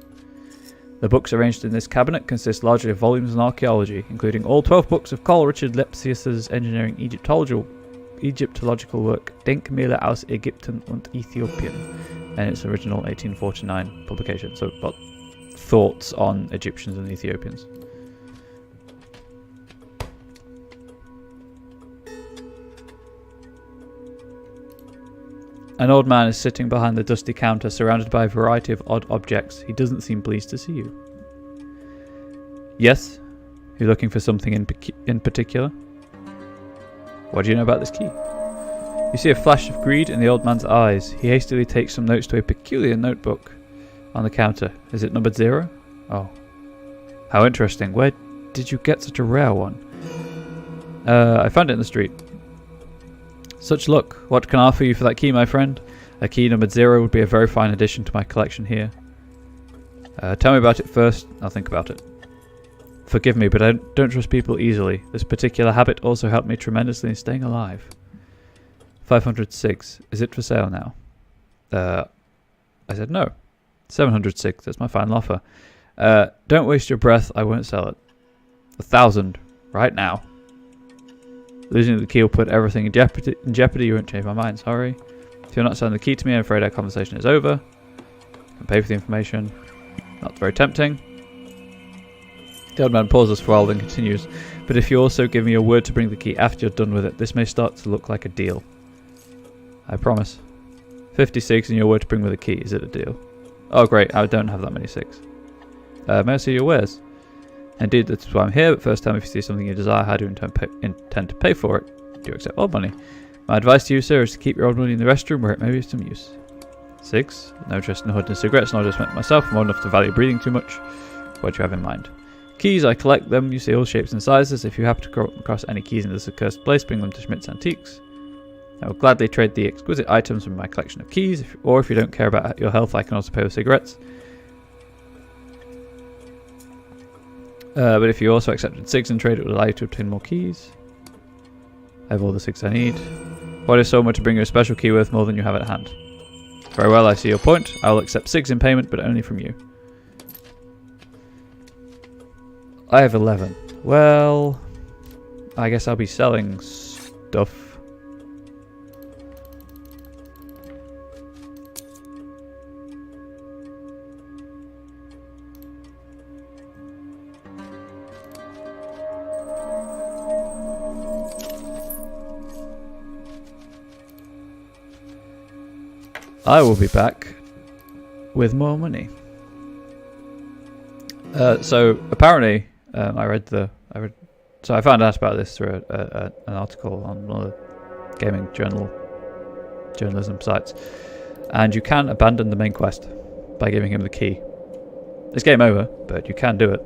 The books arranged in this cabinet consist largely of volumes in archaeology, including all 12 books of Carl Richard Lepsius's engineering Egyptological work Denk Mila aus Ägypten und Äthiopien, and its original 1849 publication. So, what thoughts on Egyptians and Ethiopians? An old man is sitting behind the dusty counter, surrounded by a variety of odd objects. He doesn't seem pleased to see you. Yes? You're looking for something in particular? What do you know about this key? You see a flash of greed in the old man's eyes. He hastily takes some notes to a peculiar notebook on the counter. Is it numbered 0? Oh. How interesting. Where did you get such a rare one? I found it in the street. Such luck. What can I offer you for that key, my friend? A key numbered 0 would be a very fine addition to my collection here. Tell me about it first. I'll think about it. Forgive me, but I don't trust people easily. This particular habit also helped me tremendously in staying alive. 506. Is it for sale now? I said no. 706. That's my final offer. Don't waste your breath. I won't sell it. 1,000. Right now. Losing the key will put everything in jeopardy. You won't change my mind. Sorry. If you're not selling the key to me, I'm afraid our conversation is over. I can pay for the information. Not very tempting. The old man pauses for a while, then continues. But if you also give me your word to bring the key after you're done with it, this may start to look like a deal. I promise. 56 and your word to bring with a key. Is it a deal? Oh great, I don't have that many 6. May I see your wares? Indeed, that's why I'm here, but first tell me if you see something you desire, how do you intend to pay for it? Do you accept old money? My advice to you, sir, is to keep your old money in the restroom where it may be of some use. 6. No interest in hood and cigarettes, nor just meant myself. I'm old enough to value breathing too much. What do you have in mind? Keys, I collect them. You see all shapes and sizes. If you happen to come across any keys in this accursed place, bring them to Schmidt's Antiques. I will gladly trade the exquisite items from my collection of keys, or if you don't care about your health, I can also pay with cigarettes. But if you also accepted 6 in trade, it would allow you to obtain more keys. I have all the 6 I need. What is so much to bring you a special key worth more than you have at hand? Very well, I see your point. I will accept 6 in payment, but only from you. I have 11. Well, I guess I'll be selling stuff. I will be back with more money. So apparently, I read So I found out about this through an article on one of the gaming journalism sites. And you can abandon the main quest by giving him the key. It's game over, but you can do it.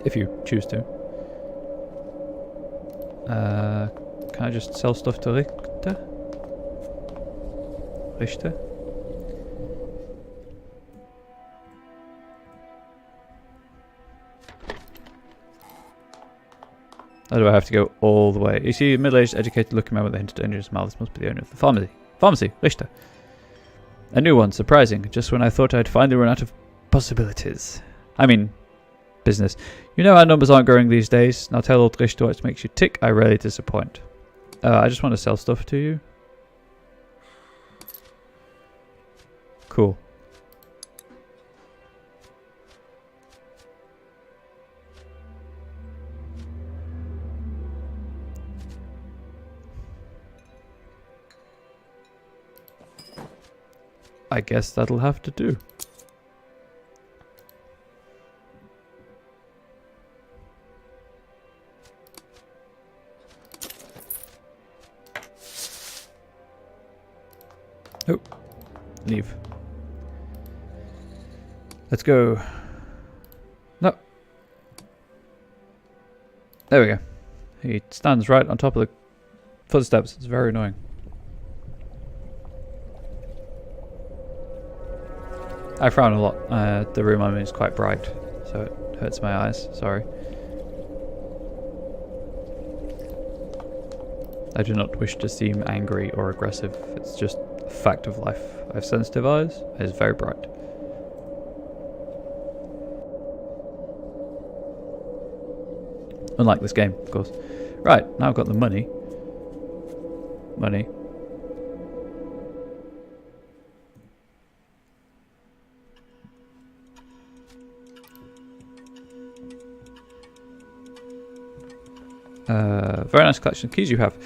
If you choose to. Can I just sell stuff to Richter? Richter? Or do I have to go all the way? You see a middle-aged, educated-looking man with a hint of dangerous mouth. This must be the owner of the pharmacy. Pharmacy, Richter. A new one, surprising. Just when I thought I'd finally run out of possibilities. I mean, business. You know our numbers aren't growing these days. Now tell old Richter what makes you tick. I rarely disappoint. I just want to sell stuff to you. Cool. I guess that'll have to do. Oh, leave. Let's go. No. There we go. He stands right on top of the footsteps. It's very annoying. I frown a lot. The room I'm in is quite bright, so it hurts my eyes. Sorry. I do not wish to seem angry or aggressive. It's just a fact of life. I have sensitive eyes. It is very bright. Unlike this game, of course. Right, now I've got the money. Money. Very nice collection of keys you have.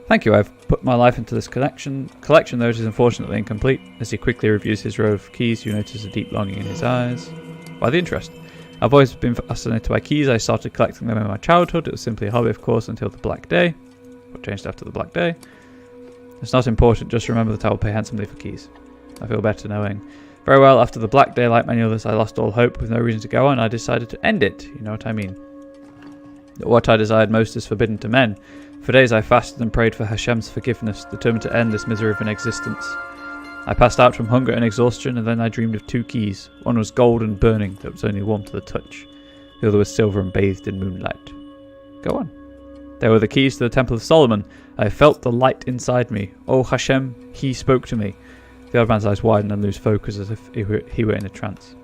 Thank you, I've put my life into this collection though it is unfortunately incomplete. As he quickly reviews his row of keys, you notice a deep longing in his eyes. Why the interest? I've always been fascinated by keys. I started collecting them in my childhood. It was simply a hobby, of course, until the Black Day. What changed after the Black Day? It's not important, just remember that I will pay handsomely for keys. I feel better knowing. Very well, after the Black Day, like many others, I lost all hope with no reason to go on. I decided to end it, you know what I mean. What I desired most is forbidden to men. For days I fasted and prayed for Hashem's forgiveness, determined to end this misery of an existence. I passed out from hunger and exhaustion, and then I dreamed of two keys. One was gold and burning, that was only warm to the touch. The other was silver and bathed in moonlight. Go on. They were the keys to the Temple of Solomon. I felt the light inside me. Oh Hashem, he spoke to me. The old man's eyes widened and lose focus as if he were in a trance.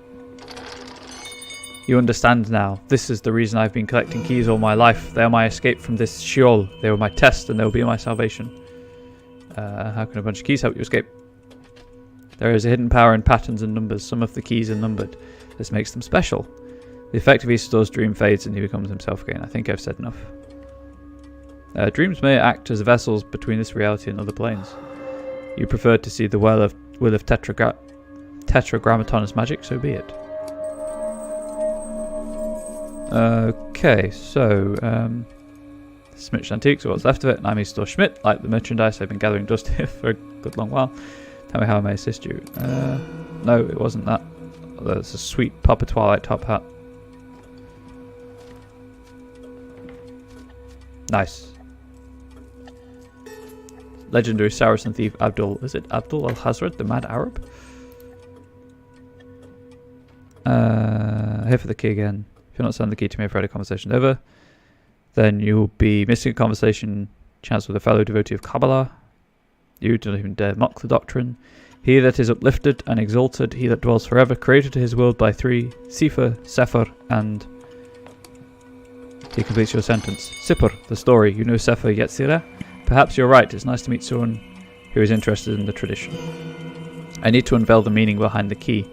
You understand now. This is the reason I've been collecting keys all my life. They are my escape from this Sheol. They were my test and they will be my salvation. How can a bunch of keys help you escape? There is a hidden power in patterns and numbers. Some of the keys are numbered. This makes them special. The effect of Isildur's dream fades and he becomes himself again. I think I've said enough. Dreams may act as vessels between this reality and other planes. You preferred to see the will of Tetragrammaton as magic, so be it. Okay, so Schmidt's Antiques, or what's left of it, and I'm Isidore Schmidt. Like the merchandise, I've been gathering dust here for a good long while. Tell me how I may assist you. No, it wasn't that. That's a sweet Papa Twilight top hat. Nice. Legendary Saracen thief Abdul. Is it Abdul al-Hazred, the mad Arab? Here for the key again. If you're not sending the key to me, I've read a conversation over. Then you'll be missing a conversation chance with a fellow devotee of Kabbalah. You do not even dare mock the doctrine. He that is uplifted and exalted, he that dwells forever, created his world by three, Sefer, and... He completes your sentence. Sipur, the story. You know Sefer Yetzirah? Perhaps you're right. It's nice to meet someone who is interested in the tradition. I need to unveil the meaning behind the key.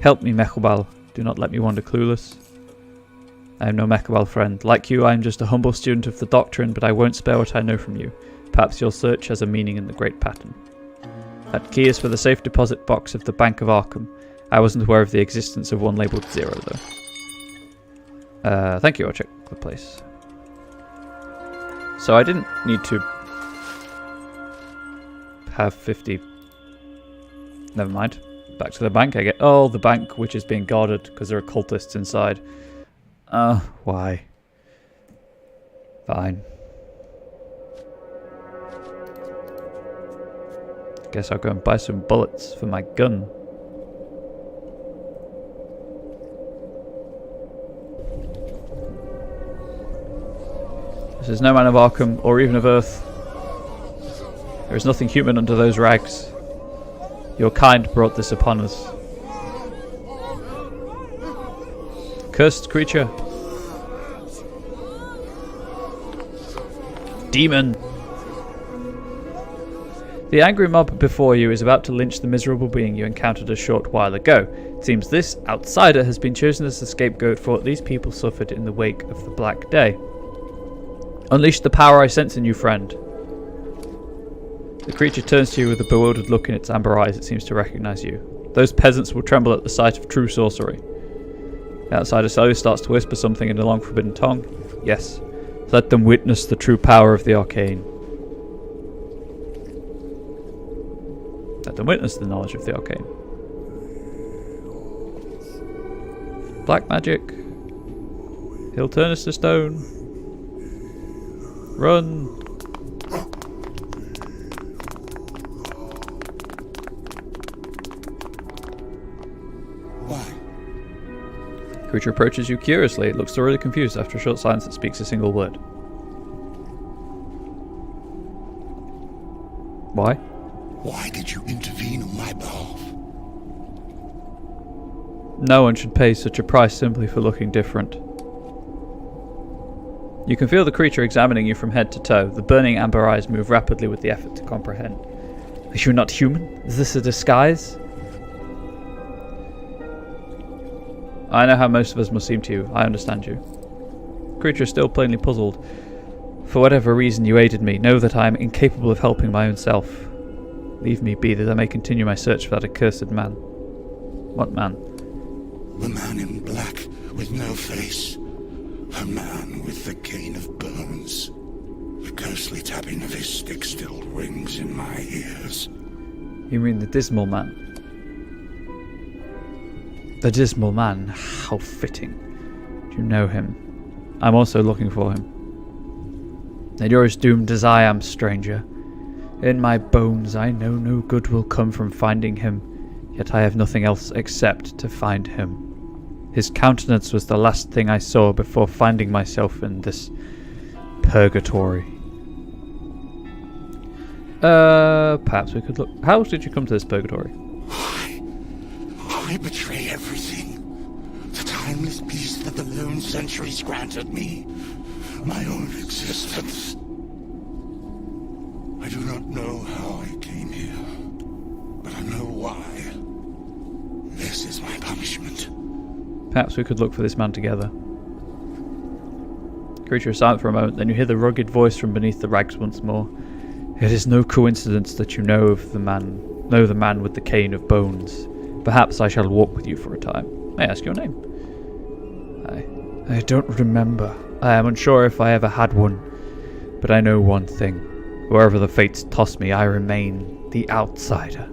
Help me, Mechubal. Do not let me wander clueless. I am no Mechubal friend. Like you, I am just a humble student of the doctrine, but I won't spare what I know from you. Perhaps your search has a meaning in the great pattern. That key is for the safe deposit box of the Bank of Arkham. I wasn't aware of the existence of one labelled 0, though. Thank you, I'll check. the place. So I didn't need to have 50. Never mind. Back to the bank I get. Oh, the bank which is being guarded because there are cultists inside. Why? Fine. Guess I'll go and buy some bullets for my gun. This is no man of Arkham or even of Earth. There is nothing human under those rags. Your kind brought this upon us. Cursed creature. Demon. The angry mob before you is about to lynch the miserable being you encountered a short while ago. It seems this outsider has been chosen as the scapegoat for what these people suffered in the wake of the Black Day. Unleash the power I sense in you, friend. The creature turns to you with a bewildered look in its amber eyes. It seems to recognize you. Those peasants will tremble at the sight of true sorcery. The outsider slowly starts to whisper something in a long forbidden tongue. Yes. Let them witness the true power of the arcane. Let them witness the knowledge of the arcane. Black magic. He'll turn us to stone. Run. Creature approaches you curiously. It looks thoroughly confused. After a short silence, it speaks a single word. Why? Why did you intervene on my behalf? No one should pay such a price simply for looking different. You can feel the creature examining you from head to toe. The burning amber eyes move rapidly with the effort to comprehend. Are you not human? Is this a disguise? I know how most of us must seem to you. I understand you. The creature is still plainly puzzled. For whatever reason you aided me, know that I am incapable of helping my own self. Leave me be that I may continue my search for that accursed man. What man? The man in black with no face. A man with the cane of bones. The ghostly tapping of his stick still rings in my ears. You mean the dismal man? The dismal man, how fitting. Do you know him? I'm also looking for him. And you're as doomed as I am, stranger. In my bones I know no good will come from finding him, yet I have nothing else except to find him. His countenance was the last thing I saw before finding myself in this purgatory. Perhaps we could look... How did you come to this purgatory? I betray everything. The timeless peace that the lone centuries granted me. My own existence. I do not know how I came here, but I know why. This is my punishment. Perhaps we could look for this man together. The creature is silent for a moment, then you hear the rugged voice from beneath the rags once more. It is no coincidence that you know the man with the cane of bones. Perhaps I shall walk with you for a time. May I ask your name? I don't remember. I am unsure if I ever had one. But I know one thing. Wherever the fates toss me, I remain the outsider.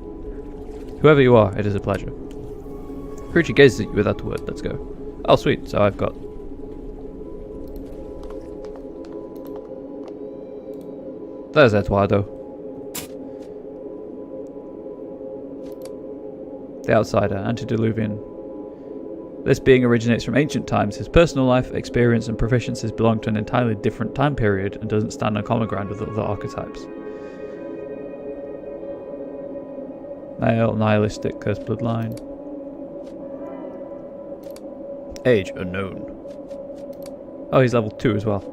Whoever you are, it is a pleasure. The creature gazes at you without a word. Let's go. Oh, sweet. So I've got... There's Eduardo. The outsider, antediluvian. This being originates from ancient times. His personal life, experience, and proficiencies belong to an entirely different time period and doesn't stand on common ground with other archetypes. Male, nihilistic, cursed bloodline. Age, unknown. Oh, he's level 2 as well.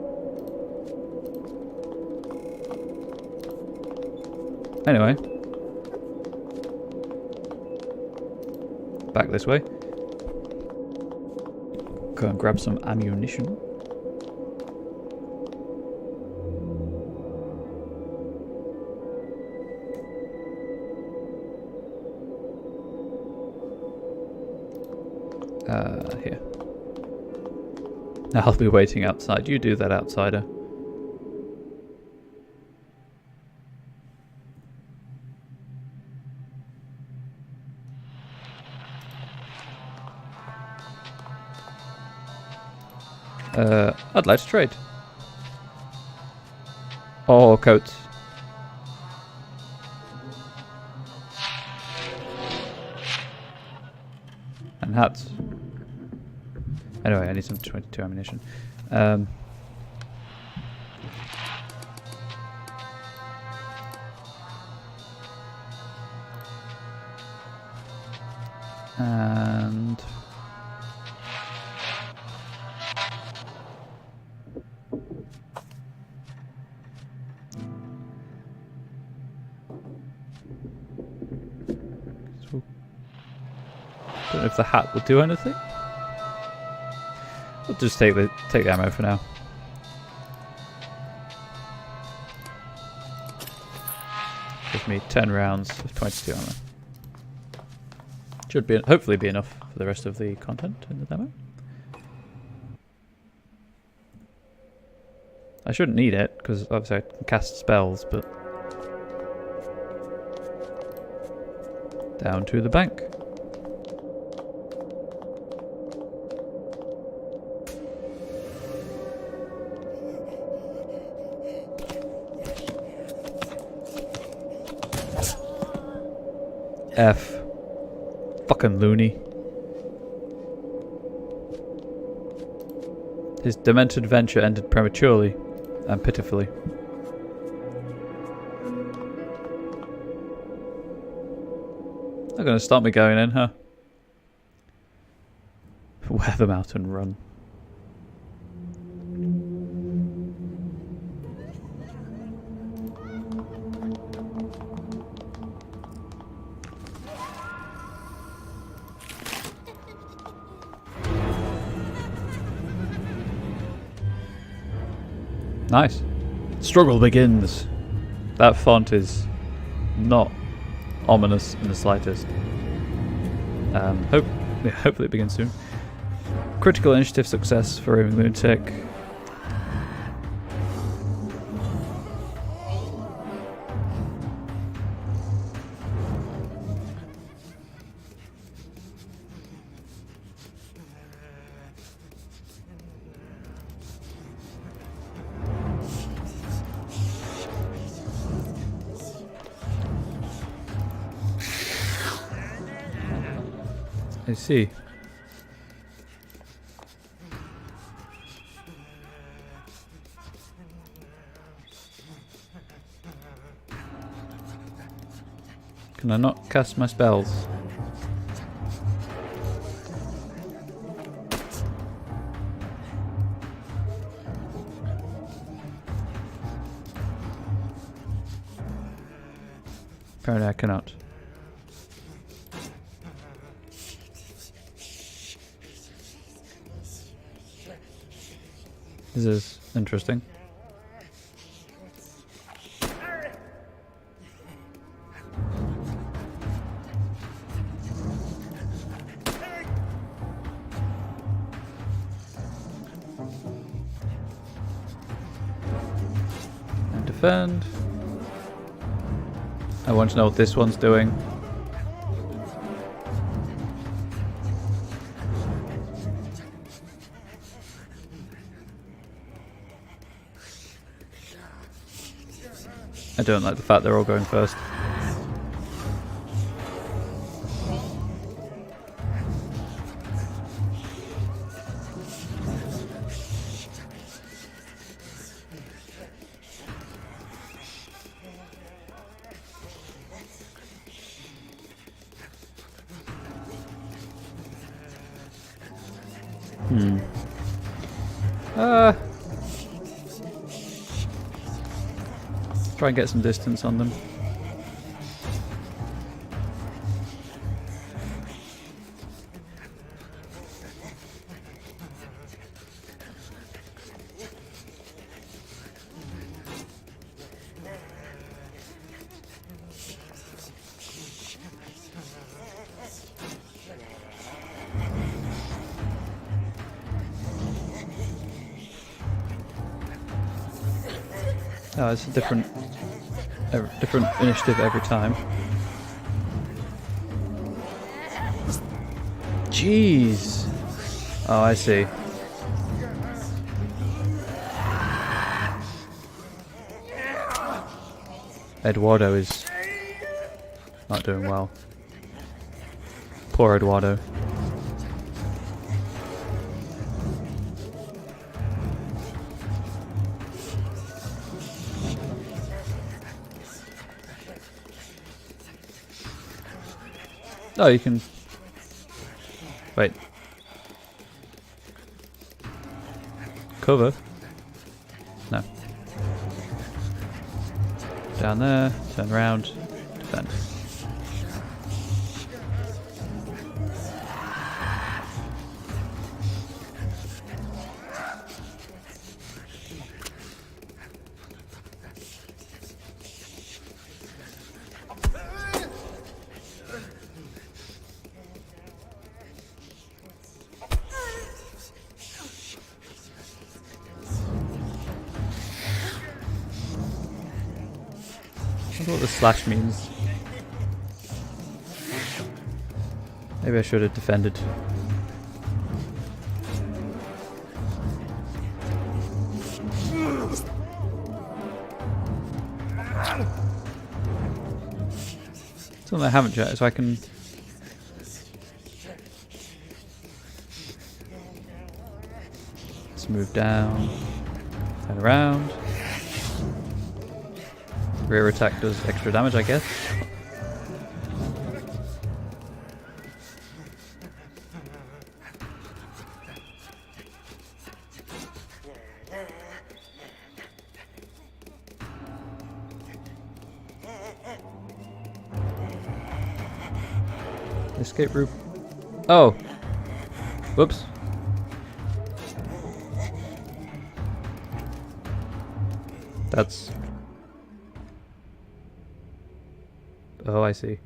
Anyway. Back this way. Go and grab some ammunition. Here. I'll be waiting outside. You do that, outsider. I'd like to trade. Oh, coats. And hats. Anyway, I need some 22 ammunition. And don't know if the hat will do anything. We'll just take the ammo for now. Give me 10 rounds of 22 ammo. Should be hopefully be enough for the rest of the content in the demo. I shouldn't need it because obviously I can cast spells, but down to the bank. F. Fucking loony. His demented venture ended prematurely and pitifully. They're gonna stop me going in, huh? Wear them out and run. Nice. Struggle begins. That font is not ominous in the slightest. Hopefully it begins soon. Critical initiative success for a lunatic. I see. Can I not cast my spells? Apparently I cannot. This is interesting. And defend. I want to know what this one's doing. I don't like the fact they're all going first. Try and get some distance on them. Oh, it's a different initiative every time. Jeez. Oh, I see. Eduardo is not doing well. Poor Eduardo. Oh, you can... Wait. Cover? No. Down there, turn around, defend. I wonder what the slash means. Maybe I should have defended. Something I haven't yet, so I can... Let's move down, turn around. Rear attack does extra damage, I guess. Escape route. Oh! Whoops. That's... Oh, I see.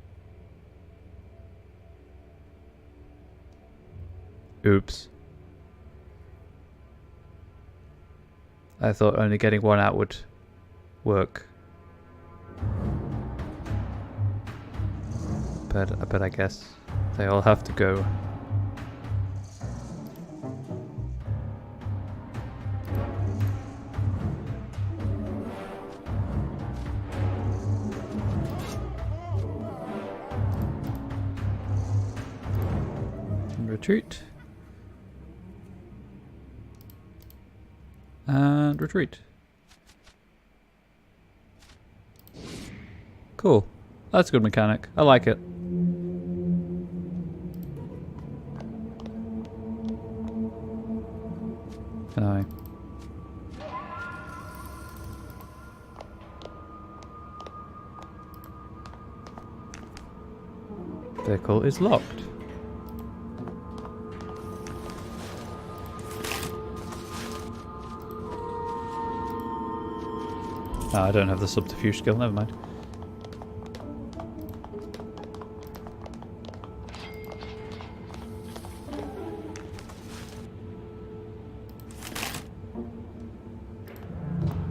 Oops. I thought only getting one out would work. But I guess they all have to go. Retreat. And retreat. Cool. That's a good mechanic. I like it. Can I? Vehicle is locked. Oh, I don't have the subterfuge skill, never mind.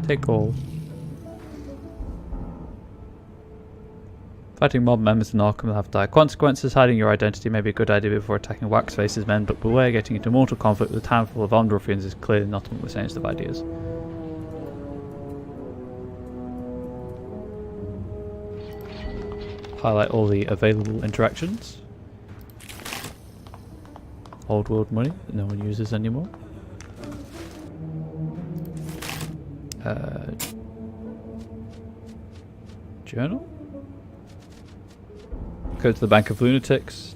Take all. Fighting mob members in Arkham will have dire consequences. Hiding your identity may be a good idea before attacking Waxface's men, but beware, getting into mortal conflict with a town full of armed ruffians is clearly not among the sanest of ideas. Highlight all the available interactions. Old world money that no one uses anymore. Journal? Go to the Bank of Lunatics.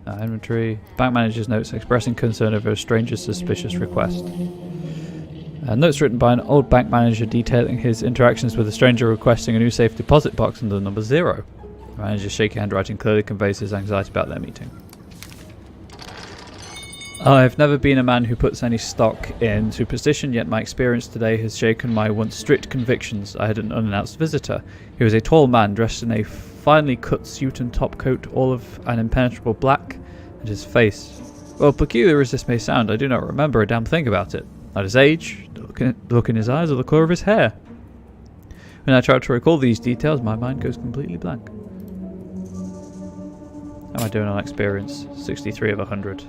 Inventory. Bank manager's notes expressing concern over a stranger's suspicious request. Notes written by an old bank manager detailing his interactions with a stranger requesting a new safe deposit box under the number 0. The manager's shaky handwriting clearly conveys his anxiety about their meeting. I've never been a man who puts any stock in superstition, yet my experience today has shaken my once strict convictions. I had an unannounced visitor. He was a tall man dressed in a finely cut suit and top coat, all of an impenetrable black, and his face Well, peculiar as this may sound, I do not remember a damn thing about it. Not his age, the look in his eyes, or the colour of his hair. When I try to recall these details, my mind goes completely blank. How am I doing on experience? 63 of 100.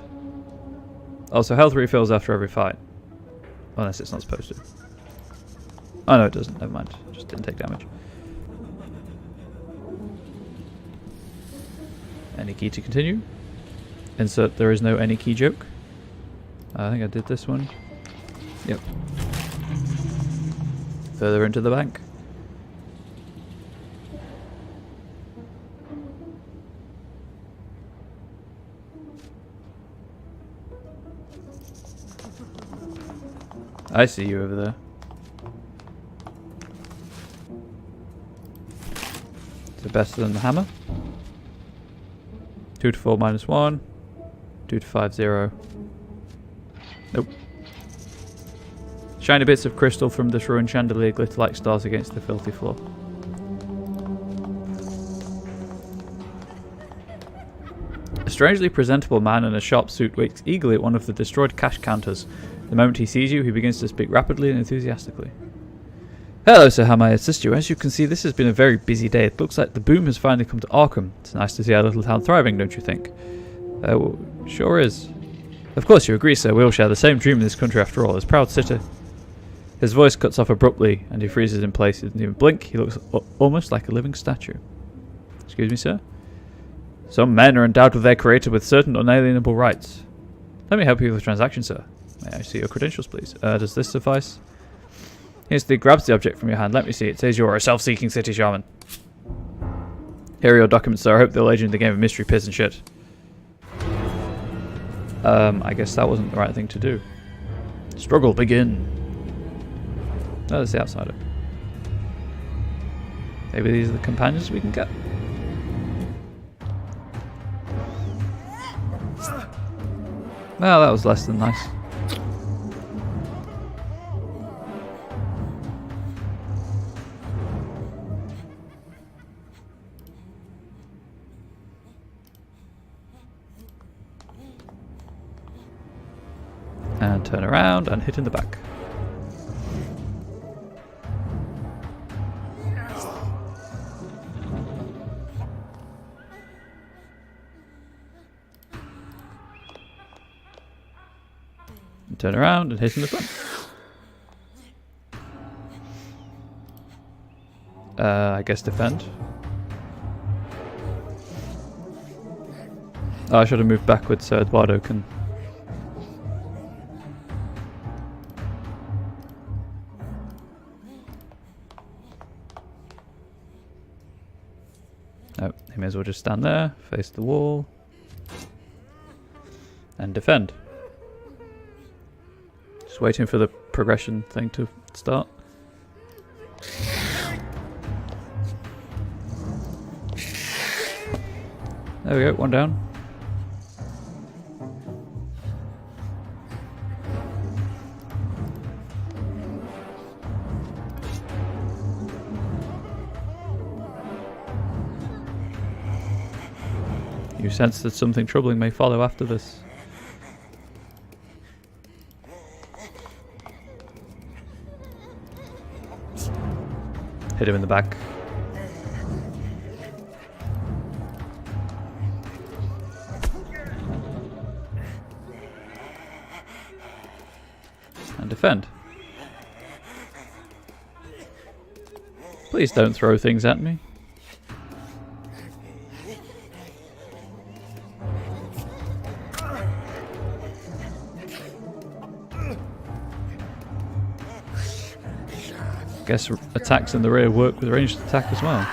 Also, health refills after every fight. Unless it's not supposed to. Oh no, it doesn't. Never mind. Just didn't take damage. Any key to continue? Insert there is no any key joke. I think I did this one. Yep. Further into the bank. I see you over there. Is it better than the hammer? 2 to 4 minus 1. 2 to 5, 0. Nope. Shiny bits of crystal from this ruined chandelier glitter like stars against the filthy floor. A strangely presentable man in a sharp suit waits eagerly at one of the destroyed cash counters. The moment he sees you, he begins to speak rapidly and enthusiastically. Hello, sir, how may I assist you? As you can see, this has been a very busy day. It looks like the boom has finally come to Arkham. It's nice to see our little town thriving, don't you think? Well, sure is. Of course you agree, sir. We all share the same dream in this country after all, as proud city. His voice cuts off abruptly, and he freezes in place. He doesn't even blink. He looks almost like a living statue. Excuse me, sir? Some men are endowed with their creator with certain unalienable rights. Let me help you with the transaction, sir. May I see your credentials, please? Does this suffice? He instantly grabs the object from your hand. Let me see. It says you're a self-seeking city shaman. Here are your documents, sir. I hope they'll let you in the game of mystery piss and shit. I guess that wasn't the right thing to do. Struggle begin. Oh, that's the outsider. Maybe these are the companions we can get. Well, that was less than nice. And turn around and hit in the back. And turn around and hit in the front. I guess defend. Oh, I should have moved backwards so Eduardo can... No, he may as well just stand there, face the wall, and defend. Just waiting for the progression thing to start. There we go, one down. You sense that something troubling may follow after this. Hit him in the back. And defend. Please don't throw things at me. Guess attacks in the rear work with ranged attack as well.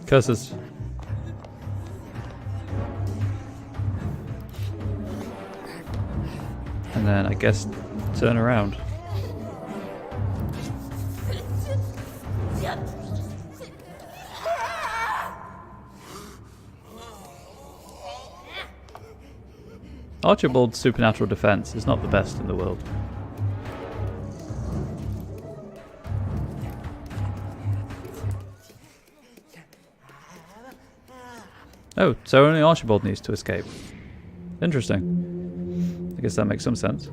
Curses. And then I guess turn around. Archibald's supernatural defense is not the best in the world. Oh, so only Archibald needs to escape. Interesting. I guess that makes some sense.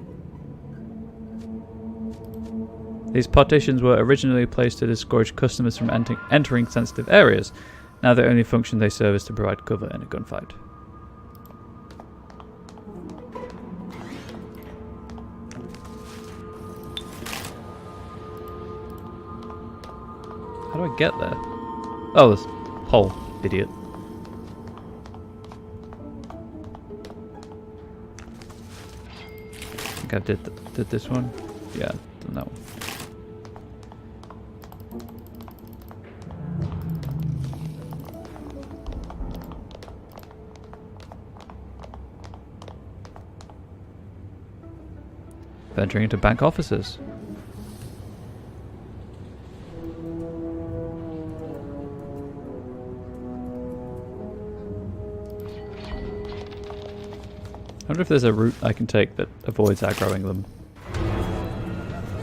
These partitions were originally placed to discourage customers from entering sensitive areas. Now the only function they serve is to provide cover in a gunfight. How do I get there? Oh, this hole, idiot. I think I did this one. Yeah, done that one. Venturing into bank offices. I wonder if there's a route I can take that avoids aggroing them.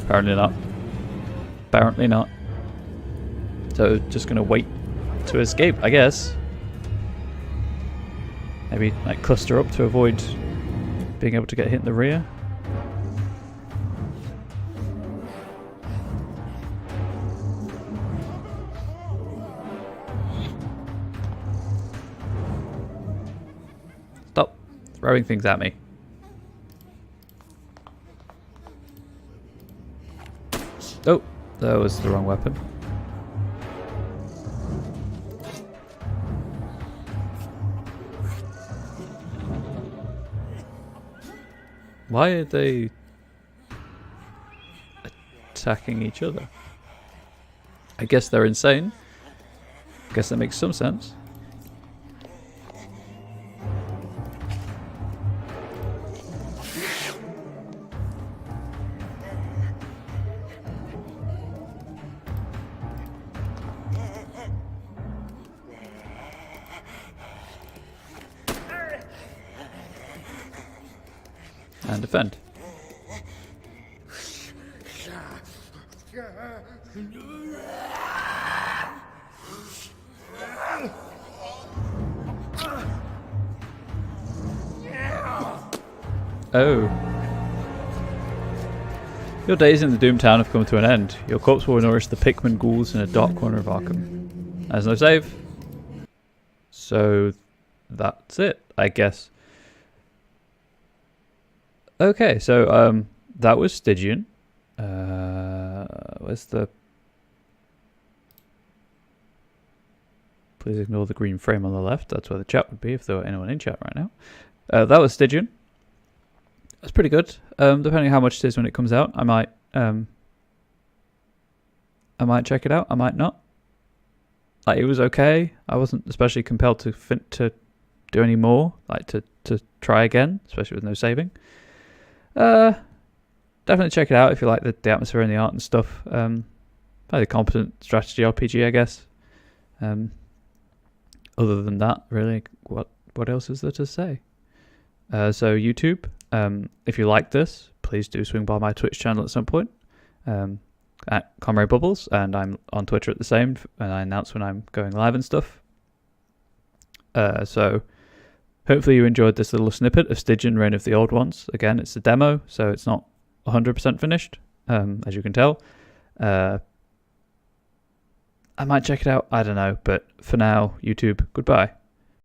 Apparently not. Apparently not. So just gonna wait to escape, I guess. Maybe like cluster up to avoid being able to get hit in the rear. Stop throwing things at me. Oh, that was the wrong weapon. Why are they attacking each other? I guess they're insane. I guess that makes some sense. And defend. Oh. Your days in the Doomed Town have come to an end. Your corpse will nourish the Pikmin ghouls in a dark corner of Arkham. There's no save. So that's it, I guess. Okay, so that was Stygian. Where's the... Please ignore the green frame on the left. That's where the chat would be if there were anyone in chat right now. That was Stygian. That's pretty good. Depending on how much it is when it comes out, I might check it out. I might not. Like, it was okay. I wasn't especially compelled to do any more. Like to try again, especially with no saving. Definitely check it out if you like the atmosphere and the art and stuff. Fairly competent strategy RPG, I guess. Other than that, really, what else is there to say? So YouTube, if you like this, please do swing by my Twitch channel at some point, at Comrade Bubbles, and I'm on Twitter at the same, and I announce when I'm going live and stuff. So hopefully you enjoyed this little snippet of Stygian Reign of the Old Ones. Again, it's a demo, so it's not 100% finished, as you can tell. I might check it out, I don't know, but for now, YouTube, goodbye.